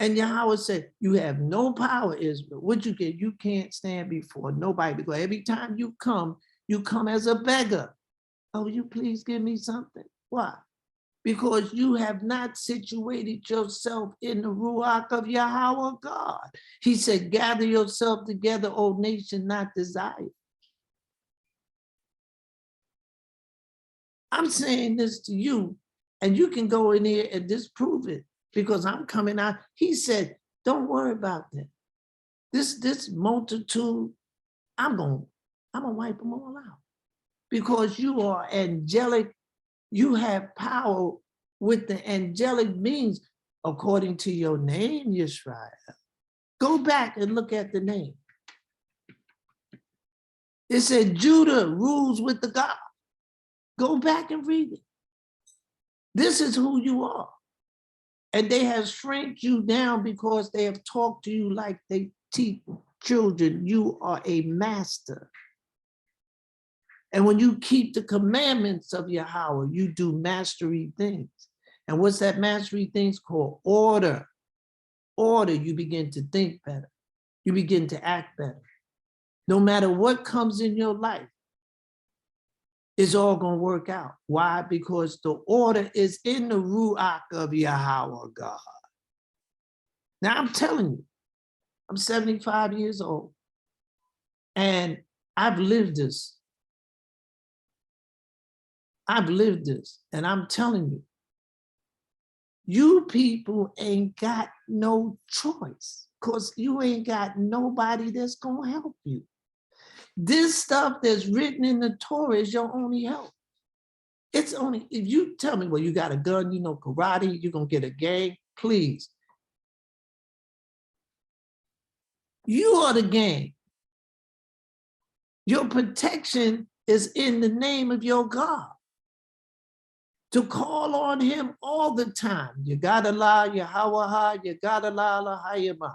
And Yahweh said, you have no power, Israel. What you get? You can't stand before nobody, because every time you come as a beggar. Oh, will you please give me something? Why? Because you have not situated yourself in the Ruach of Yahweh God. He said, gather yourself together, O nation not desired. I'm saying this to you, and you can go in here and disprove it, because I'm coming out. He said, don't worry about that. This multitude, I'm gonna wipe them all out, because you are angelic. You have power with the angelic beings according to your name, Yisrael. Go back and look at the name. It said Judah rules with the God. Go back and read it. This is who you are. And they have shrank you down because they have talked to you like they teach children. You are a master. And when you keep the commandments of Yahweh, you do mastery things. And what's that mastery things called? Order. Order, you begin to think better. You begin to act better. No matter what comes in your life, it's all going to work out. Why? Because the order is in the Ruach of Yahweh God. Now I'm telling you, I'm 75 years old, and I've lived this. I've lived this, and I'm telling you, you people ain't got no choice, because you ain't got nobody that's gonna help you. This stuff that's written in the Torah is your only help. It's only, if you tell me, well, you got a gun, you know karate, you're gonna get a gang, please. You are the gang. Your protection is in the name of your God. To call on him all the time. You gotta lie, Yahweh, you gotta lie, Lahayimah.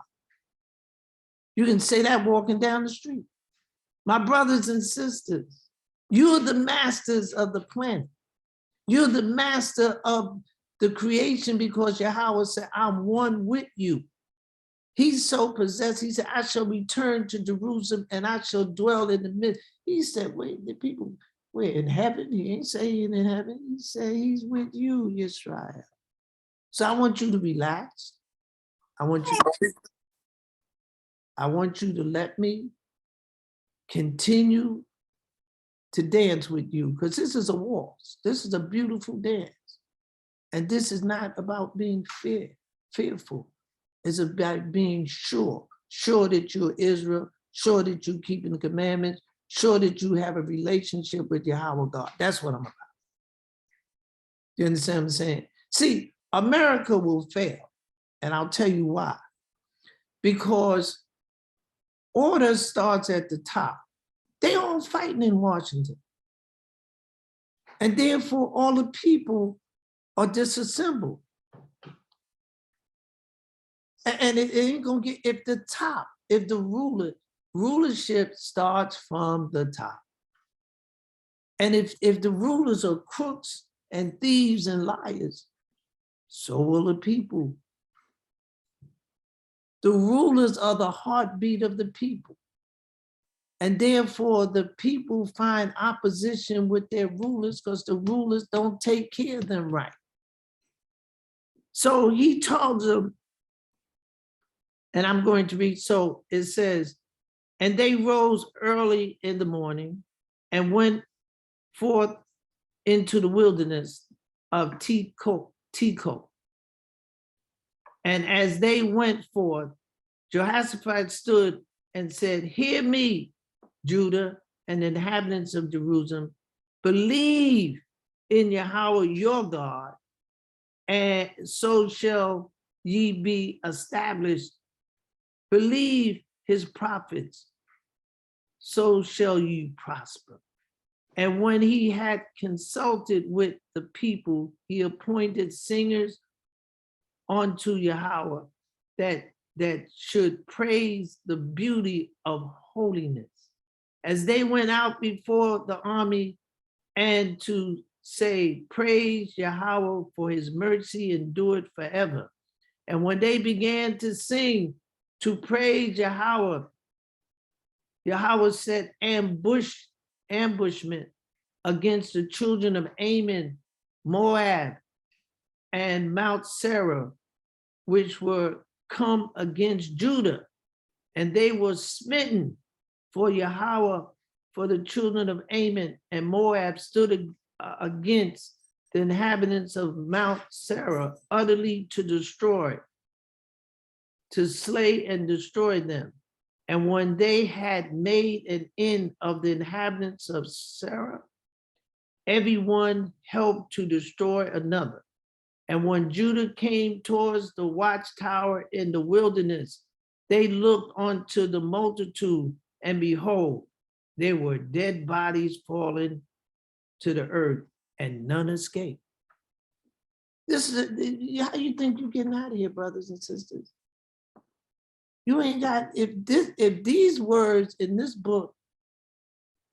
You can say that walking down the street. My brothers and sisters, you're the masters of the planet. You're the master of the creation, because Yahweh said, I'm one with you. He's so possessed. He said, I shall return to Jerusalem and I shall dwell in the midst. He said, wait, the people, We're in heaven. He ain't saying in heaven. He said he's with you, Israel. So I want you to relax. I want you to let me continue to dance with you, because this is a waltz. This is a beautiful dance. And this is not about being fearful. It's about being sure that you're Israel, sure that you're keeping the commandments, sure that you have a relationship with Yahweh God. That's what I'm about. You understand what I'm saying? See, America will fail, and I'll tell you why. Because order starts at the top. They all fighting in Washington. And therefore, all the people are disassembled. And it ain't gonna get, if the rulership starts from the top. And if the rulers are crooks and thieves and liars, so will the people. The rulers are the heartbeat of the people. And therefore, the people find opposition with their rulers because the rulers don't take care of them right. So he tells them, and I'm going to read, so it says, and they rose early in the morning and went forth into the wilderness of Tekoa. And as they went forth, Jehoshaphat stood and said, hear me, Judah and the inhabitants of Jerusalem, believe in Yahweh your God, and so shall ye be established. Believe his prophets, so shall ye prosper. And when he had consulted with the people, he appointed singers unto Yahweh that should praise the beauty of holiness. As they went out before the army, and to say, praise Yahweh, for his mercy endured forever. And when they began to sing, to praise Yahweh, Yahweh set ambushment against the children of Ammon, Moab, and Mount Seir, which were come against Judah. And they were smitten, for Yahweh, for the children of Ammon and Moab stood against the inhabitants of Mount Seir, utterly to destroy, to slay and destroy them. And when they had made an end of the inhabitants of Seir, everyone helped to destroy another. And when Judah came towards the watchtower in the wilderness, they looked unto the multitude, and behold, there were dead bodies fallen to the earth, and none escaped. This is how you think you're getting out of here, brothers and sisters. You ain't got, if these words in this book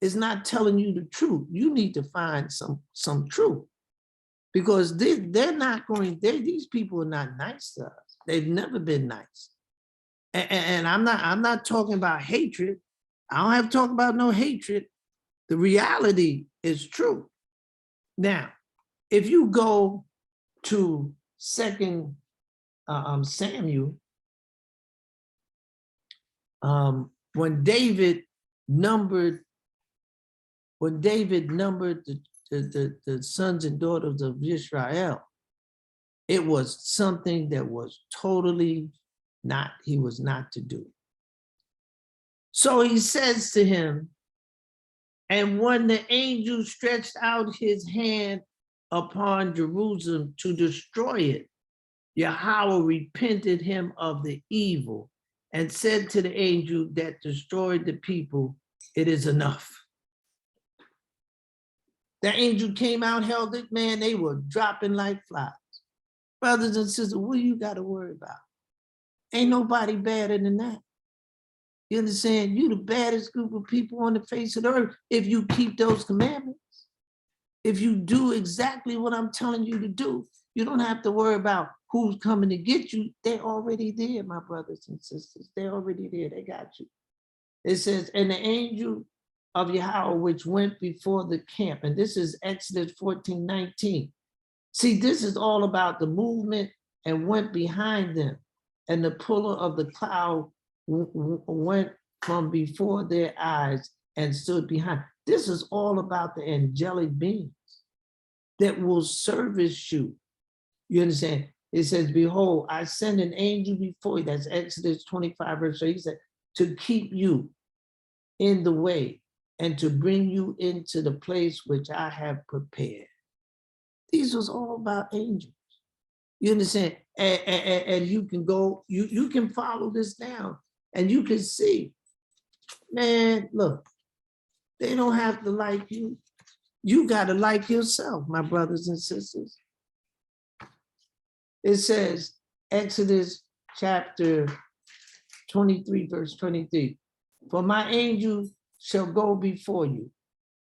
is not telling you the truth, you need to find some truth, because they're not going, these people are not nice to us. They've never been nice. And I'm not talking about hatred. I don't have to talk about no hatred. The reality is true. Now, if you go to 2 Samuel, when David numbered the sons and daughters of Israel, it was something that was totally not, he was not to do. So he says to him, and when the angel stretched out his hand upon Jerusalem to destroy it, Yahweh repented him of the evil and said to the angel that destroyed the people, it is enough. The angel came out, held it, man, they were dropping like flies. Brothers and sisters, what do you got to worry about? Ain't nobody better than that. You understand? You the baddest group of people on the face of the earth if you keep those commandments. If you do exactly what I'm telling you to do, you don't have to worry about who's coming to get you. They're already there, my brothers and sisters. They're already there. They got you. It says, and the angel of Yahweh, which went before the camp. And this is Exodus 14:19. See, this is all about the movement and went behind them. And the pillar of the cloud went from before their eyes and stood behind. This is all about the angelic beings that will service you. You understand? It says, behold, I send an angel before you. That's Exodus 25, verse 8. He said, to keep you in the way and to bring you into the place which I have prepared. These was all about angels. You understand? And you can go, you can follow this down and you can see, man, look, they don't have to like you. You got to like yourself, my brothers and sisters. It says, Exodus chapter 23, verse 23, for my angel shall go before you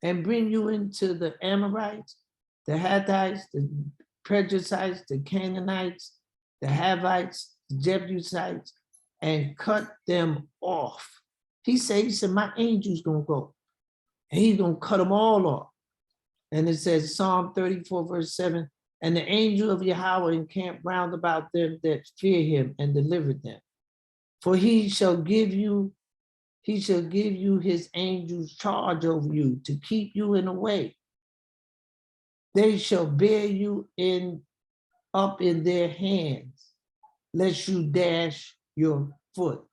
and bring you into the Amorites, the Hittites, the Perizzites, the Canaanites, the Havites, the Jebusites, and cut them off. He said, my angel's gonna go, and he's gonna cut them all off. And it says, Psalm 34, verse 7, and the angel of Yahweh encamped round about them that fear him and delivered them. For he shall give you his angels charge over you to keep you in the way. They shall bear you up in their hands, lest you dash your foot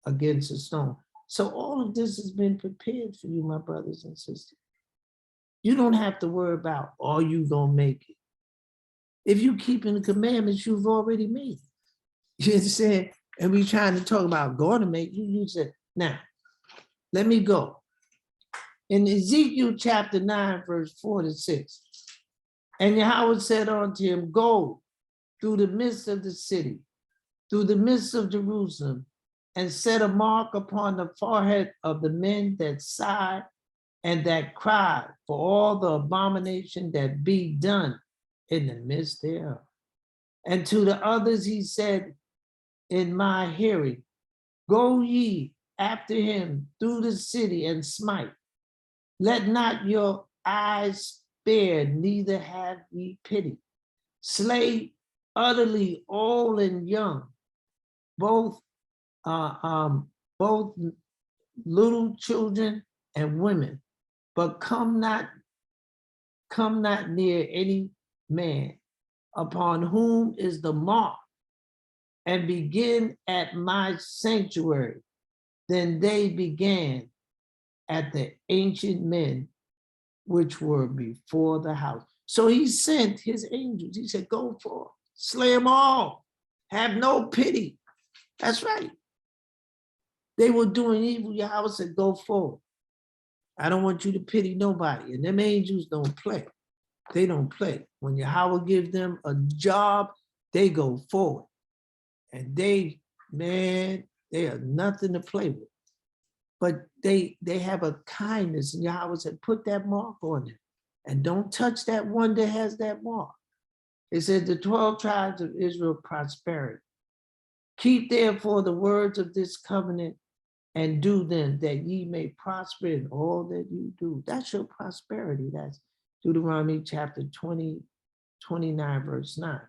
against a stone. So all of this has been prepared for you, my brothers and sisters. You don't have to worry about, are you gonna make it? If you keeping the commandments, you've already made it. You understand? And we trying to talk about going to make you. You said, now, let me go. In Ezekiel chapter 9, verse 4-6, and Yahweh said unto him, go through the midst of the city, through the midst of Jerusalem, and set a mark upon the forehead of the men that sigh and that cry for all the abomination that be done in the midst thereof. And to the others he said in my hearing, go ye after him through the city and smite. Let not your eyes spare, neither have ye pity. Slay utterly old and young, both little children and women, but come not near any man upon whom is the mark, and begin at my sanctuary. Then they began at the ancient men which were before the house. So he sent his angels. He said, go forth, slay them all, have no pity. That's right. They were doing evil. Yahweh said, go forward. I don't want you to pity nobody. And them angels don't play. They don't play. When Yahweh gives them a job, they go forward. And they are nothing to play with. But they have a kindness. And Yahweh said, put that mark on it. And don't touch that one that has that mark. It said the 12 tribes of Israel prosperity. Keep therefore the words of this covenant and do them, that ye may prosper in all that you do. That's your prosperity. That's Deuteronomy chapter 20, 29, verse 9.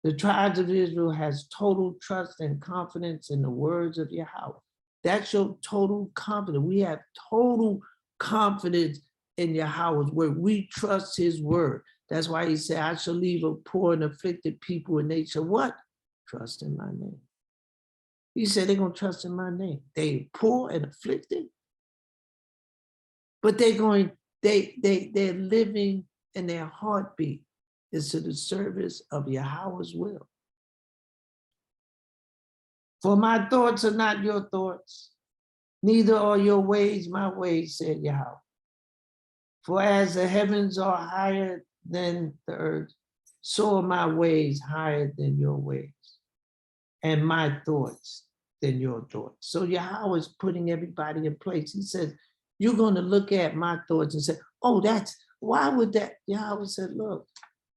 The tribes of Israel has total trust and confidence in the words of Yahweh. That's your total confidence. We have total confidence in Yahweh's word. We trust his word. That's why he said, I shall leave a poor and afflicted people, and they shall what? Trust in my name. He said they're going to trust in my name. They poor and afflicted, but they're living, and their heartbeat is to the service of Yahweh's will. For my thoughts are not your thoughts, neither are your ways my ways, said Yahweh. For as the heavens are higher than the earth, so are my ways higher than your ways, and my thoughts than your thoughts. So Yahweh is putting everybody in place. He says, you're going to look at my thoughts and say, oh, why would that? Yahweh said, look,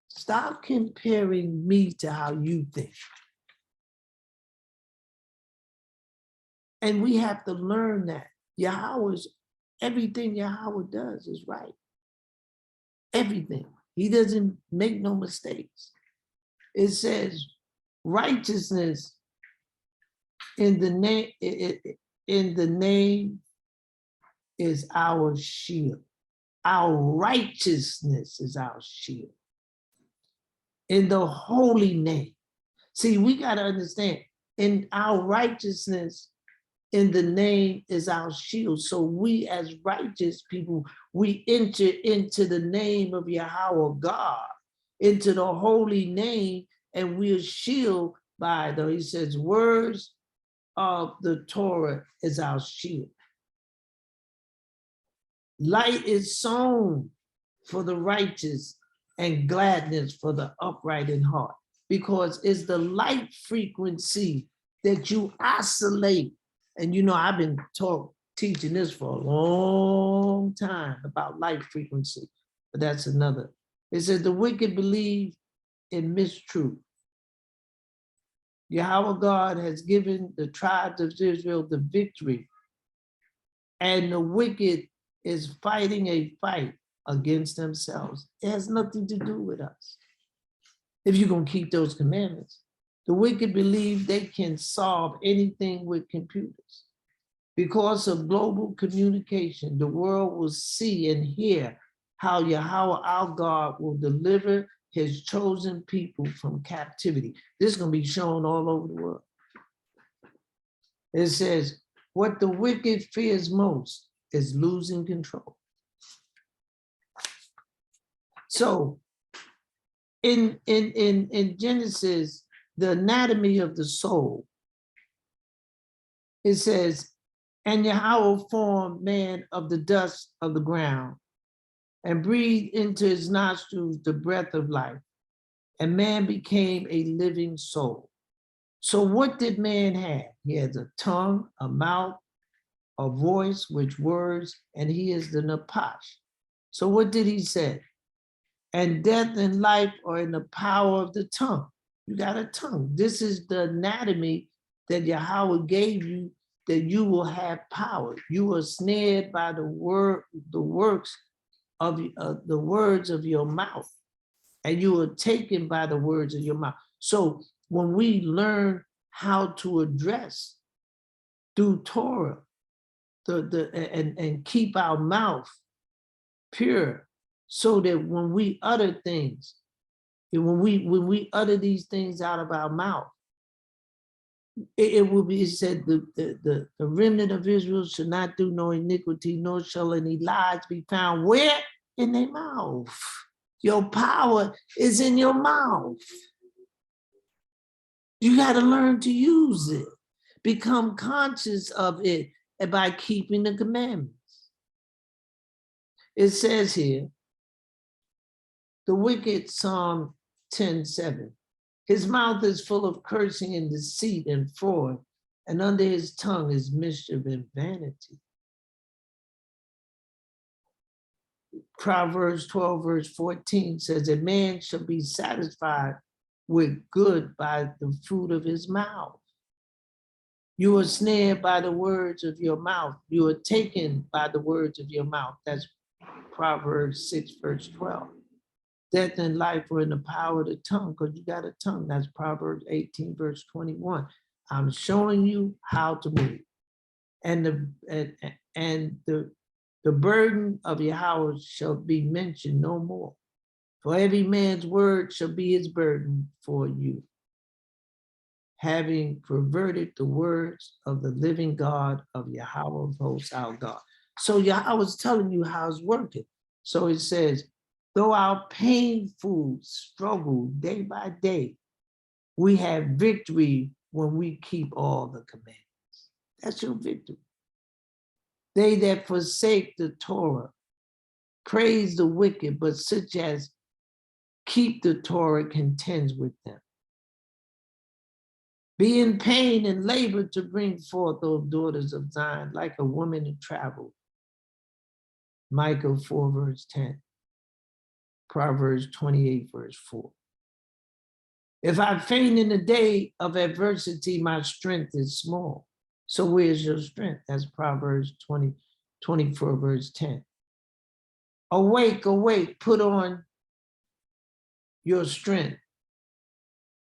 stop comparing me to how you think. And we have to learn that Yahweh's everything Yahweh does is right. Everything. He doesn't make no mistakes. It says righteousness in the name is our shield. Our righteousness is our shield. In the holy name. See, we got to understand, in our righteousness, in the name is our shield. So we as righteous people, we enter into the name of Yahweh God, into the holy name, and we are shielded by the, he says, words of the Torah is our shield. Light is sown for the righteous and gladness for the upright in heart, because it's the light frequency that you oscillate. And you know, I've been teaching this for a long time about light frequency, but that's another. It says the wicked believe in mistruth. Yahweh God has given the tribes of Israel the victory, and the wicked is fighting a fight against themselves. It has nothing to do with us. If you're gonna keep those commandments, the wicked believe they can solve anything with computers. Because of global communication, the world will see and hear how Yahweh our God will deliver his chosen people from captivity. This is gonna be shown all over the world. It says, what the wicked fears most is losing control. So in Genesis, the anatomy of the soul, it says, and Yahweh formed man of the dust of the ground and breathed into his nostrils the breath of life, and man became a living soul. So what did man have? He has a tongue, a mouth, a voice, which words, and he is the Napash. So what did he say? And death and life are in the power of the tongue. You got a tongue. This is the anatomy that Yahweh gave you, that you will have power. You are snared by the works of the words of your mouth, and you are taken by the words of your mouth. So when we learn how to address through Torah, and keep our mouth pure, so that when we utter things, when we utter these things out of our mouth, it will be said the remnant of Israel shall not do no iniquity, nor shall any lies be found. Where? In their mouth. Your power is in your mouth. You got to learn to use it, become conscious of it, and by keeping the commandments. It says here, the wicked, Psalm 10:7. His mouth is full of cursing and deceit and fraud, and under his tongue is mischief and vanity. Proverbs 12, verse 14 says, a man shall be satisfied with good by the fruit of his mouth. You are snared by the words of your mouth. You are taken by the words of your mouth. That's Proverbs 6, verse 12. Death and life are in the power of the tongue, because you got a tongue. That's Proverbs 18, verse 21. I'm showing you how to move. And the burden of Yahweh shall be mentioned no more. For every man's word shall be his burden for you, having perverted the words of the living God of Yahweh of hosts, our God. So Yahweh is telling you how it's working. So it says, though our painful struggle day by day, we have victory when we keep all the commandments. That's your victory. They that forsake the Torah praise the wicked, but such as keep the Torah contends with them. Be in pain and labor to bring forth, O daughters of Zion, like a woman in travel. Micah 4, verse 10. Proverbs 28, verse 4. If I faint in the day of adversity, my strength is small. So where's your strength? That's Proverbs 20, 24 verse 10. Awake, awake, put on your strength,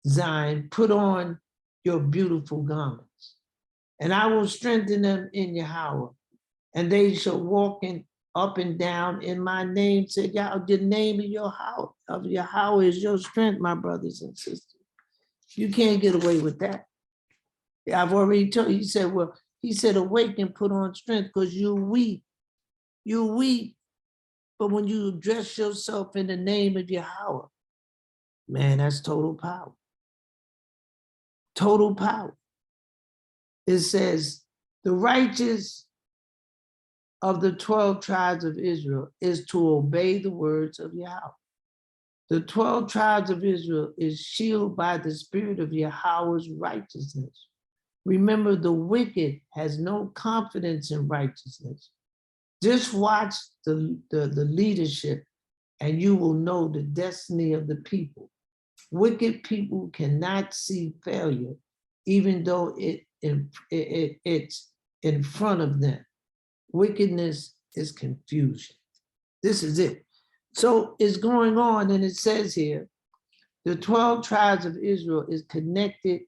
Zion, put on your beautiful garments, and I will strengthen them in Yahweh, and they shall walk in up and down in my name. Said Yahweh, the name of your house, of Yahweh is your strength, my brothers and sisters. You can't get away with that. I've already told you, he said, awake and put on strength because you're weak. You're weak. But when you dress yourself in the name of Yahweh, man, that's total power. Total power. It says, the righteous of the 12 tribes of Israel is to obey the words of Yahweh. The 12 tribes of Israel is shielded by the spirit of Yahweh's righteousness. Remember, the wicked has no confidence in righteousness. Just watch the leadership and you will know the destiny of the people. Wicked people cannot see failure, even though it's in front of them. Wickedness is confusion. This is it. So it's going on, and it says here, the 12 tribes of Israel is connected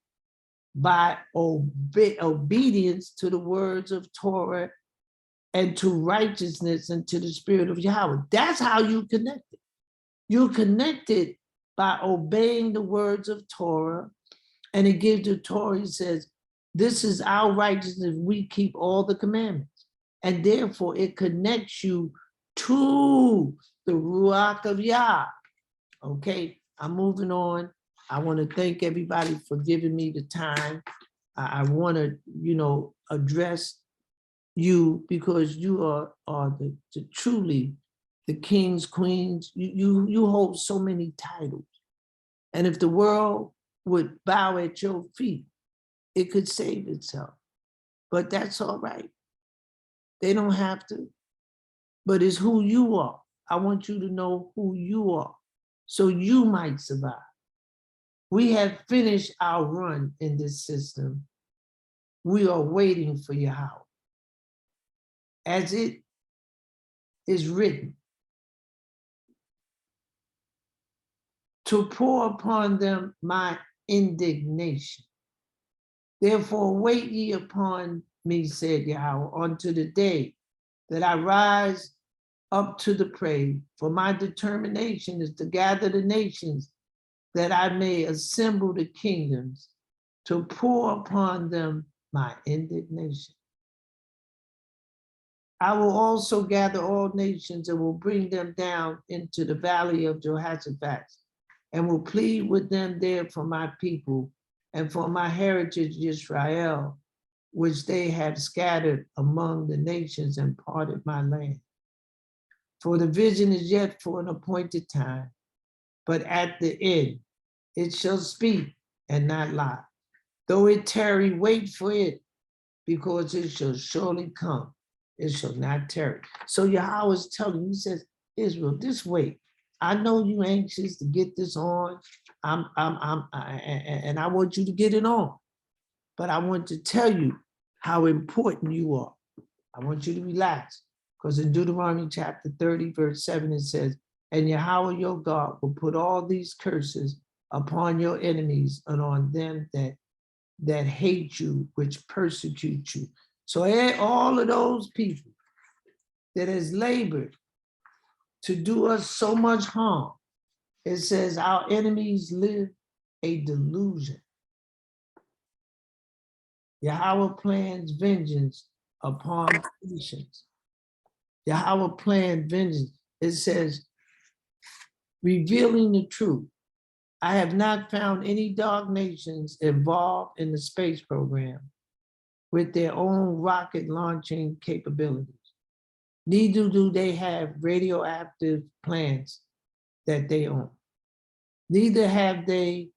by obedience to the words of Torah and to righteousness and to the spirit of Yahweh. That's how you connect it. You're connected by obeying the words of Torah, and it gives the Torah, it says, this is our righteousness, we keep all the commandments. And therefore it connects you to the Ruach of Yah. Okay, I'm moving on. I want to thank everybody for giving me the time. I want to, address you because you are the truly the kings, queens. You hold so many titles. And if the world would bow at your feet, it could save itself. But that's all right. They don't have to. But it's who you are. I want you to know who you are so you might survive. We have finished our run in this system. We are waiting for Yahweh. As it is written, to pour upon them my indignation. Therefore wait ye upon me, said Yahweh, unto the day that I rise up to the prey. For my determination is to gather the nations, that I may assemble the kingdoms, to pour upon them my indignation. I will also gather all nations and will bring them down into the valley of Jehoshaphat, and will plead with them there for my people and for my heritage Israel, which they have scattered among the nations and parted my land. For the vision is yet for an appointed time, but at the end it shall speak and not lie. Though it tarry, wait for it, because it shall surely come. It shall not tarry. So Yahweh is telling you, he says, Israel, this way. I know you anxious to get this on. And I want you to get it on. But I want to tell you how important you are. I want you to relax. Because in Deuteronomy chapter 30, verse 7, it says, and Yahweh your God will put all these curses upon your enemies and on them that hate you, which persecute you. So all of those people that has labored to do us so much harm, it says our enemies live a delusion. Yahweh plans vengeance upon nations. Yahweh planned vengeance. It says, revealing the truth. I have not found any dark nations involved in the space program with their own rocket launching capabilities. Neither do they have radioactive plants that they own. Neither have they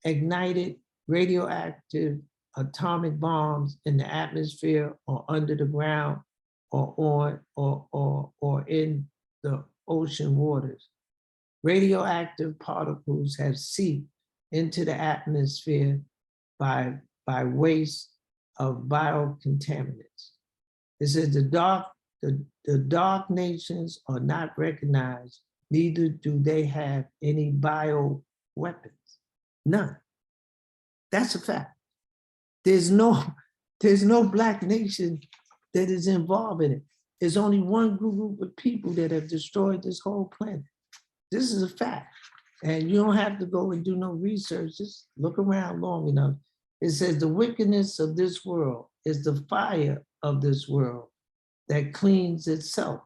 ignited radioactive atomic bombs in the atmosphere or under the ground or on or in the ocean waters. Radioactive particles have seeped into the atmosphere by waste of biocontaminants. It says the dark The dark nations are not recognized, neither do they have any bio weapons. None. That's a fact. There's no black nation that is involved in it. There's only one group of people that have destroyed this whole planet. This is a fact. And you don't have to go and do no research, just look around long enough. It says the wickedness of this world is the fire of this world that cleans itself.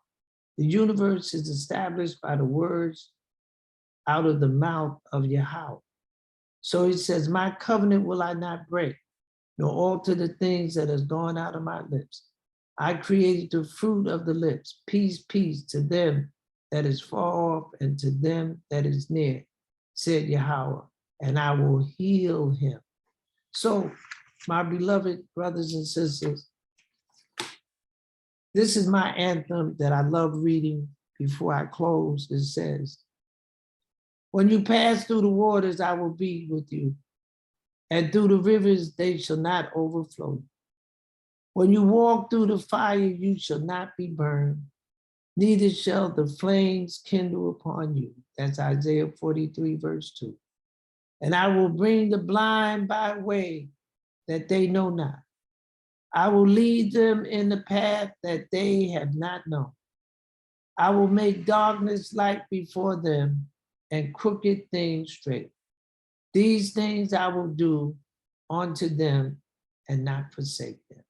The universe is established by the words out of the mouth of Yahweh. So he says, my covenant will I not break, nor alter the things that has gone out of my lips. I created the fruit of the lips, peace, peace to them that is far off and to them that is near, said Yahweh, and I will heal him. So, my beloved brothers and sisters, this is my anthem that I love reading before I close. It says, when you pass through the waters, I will be with you, and through the rivers, they shall not overflow. When you walk through the fire, you shall not be burned, neither shall the flames kindle upon you. That's Isaiah 43, verse 2. And I will bring the blind by way that they know not. I will lead them in the path that they have not known. I will make darkness light before them and crooked things straight. These things I will do unto them and not forsake them.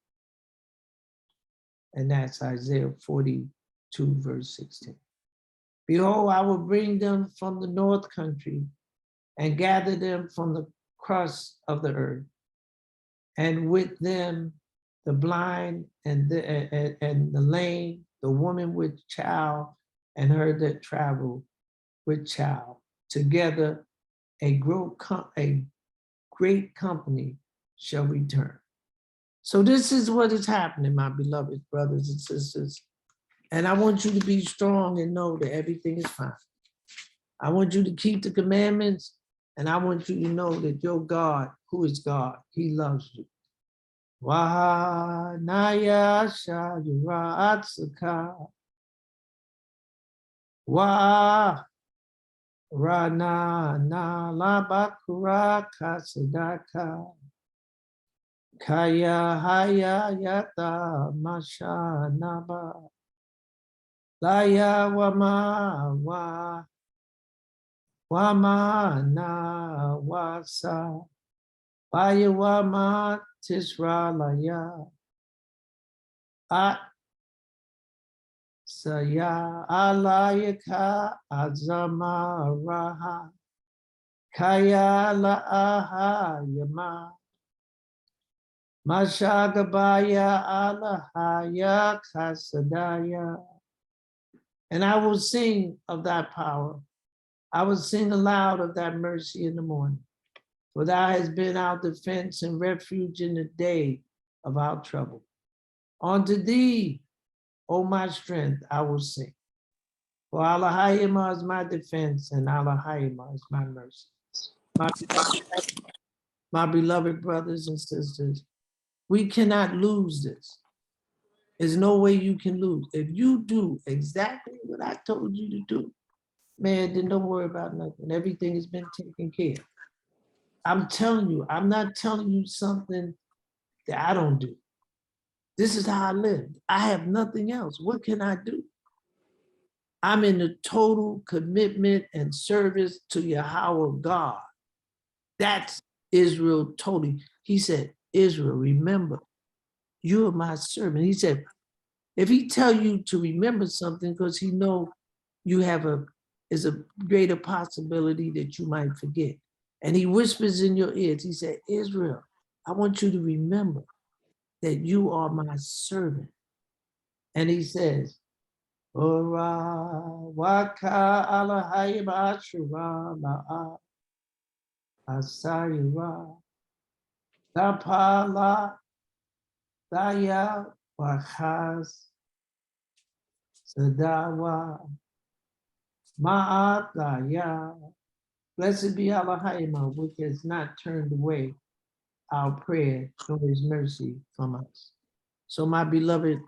And that's Isaiah 42, verse 16. Behold, I will bring them from the north country and gather them from the crust of the earth, and with them the blind and the lame, the woman with child, and her that travel with child. Together, a great company shall return. So this is what is happening, my beloved brothers and sisters. And I want you to be strong and know that everything is fine. I want you to keep the commandments, and I want you to know that your God, who is God, he loves you. Wahanaya Shayura Atsaka. Wa Rana na labakura kasadaka. Kaya haya yata masha naba. Laya wama wama na wasa. Vaya wama tisra laya. At saya alayaka azama raha. Kaya laaha yama. Mashagabaya alahaya kasadaya. And I will sing of thy power. I will sing aloud of thy mercy in the morning. For thou hast been our defense and refuge in the day of our trouble. Unto thee, O my strength, I will sing. For Allahayima is my defense and Allahayima is my mercy. My beloved brothers and sisters, we cannot lose this. There's no way you can lose. If you do exactly what I told you to do, man, then don't worry about nothing. Everything has been taken care of. I'm telling you, I'm not telling you something that I don't do. This is how I live. I have nothing else. What can I do? I'm in the total commitment and service to Yahweh God. That's Israel totally. He said, Israel, remember, you are my servant. He said, if he tell you to remember something because he know you have is a greater possibility that you might forget. And he whispers in your ears, he said, Israel, I want you to remember that you are my servant. And he says, Ora waka alahayim ashura la'a asayira tapala daya wachas sadawa ma'ataya. Blessed be Allahayim, which has not turned away our prayer nor his mercy from us. So my beloved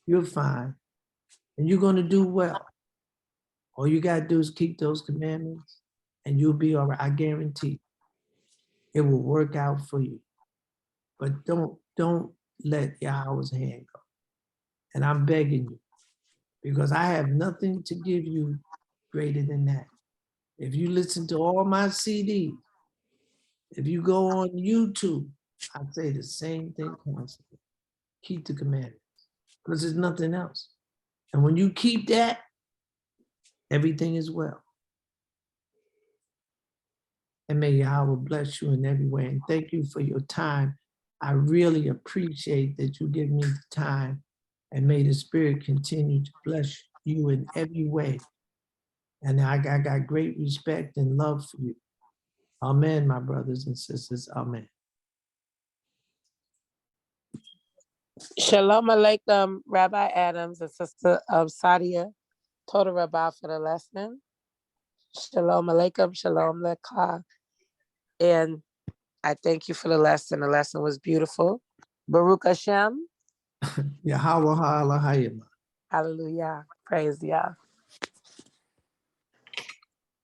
you're fine, and you're going to do well. All you got to do is keep those commandments, and you'll be all right. I guarantee it will work out for you. But don't let Yahweh's hand go. And I'm begging you, because I have nothing to give you greater than that. If you listen to all my CDs, if you go on YouTube, I say the same thing constantly. Keep the commandments, because there's nothing else. And when you keep that, everything is well. And may Yahweh bless you in every way. And thank you for your time. I really appreciate that you give me the time, and may the Spirit continue to bless you in every way. And I got great respect and love for you. Amen, my brothers and sisters. Amen. Shalom Aleichem, Rabbi Adams and Sister Sadia, Total Rabbi for the lesson. Shalom Aleichem, Shalom Lekha. And I thank you for the lesson. The lesson was beautiful. Baruch Hashem. Yahweh ha'elohim. Hallelujah. Praise Yah.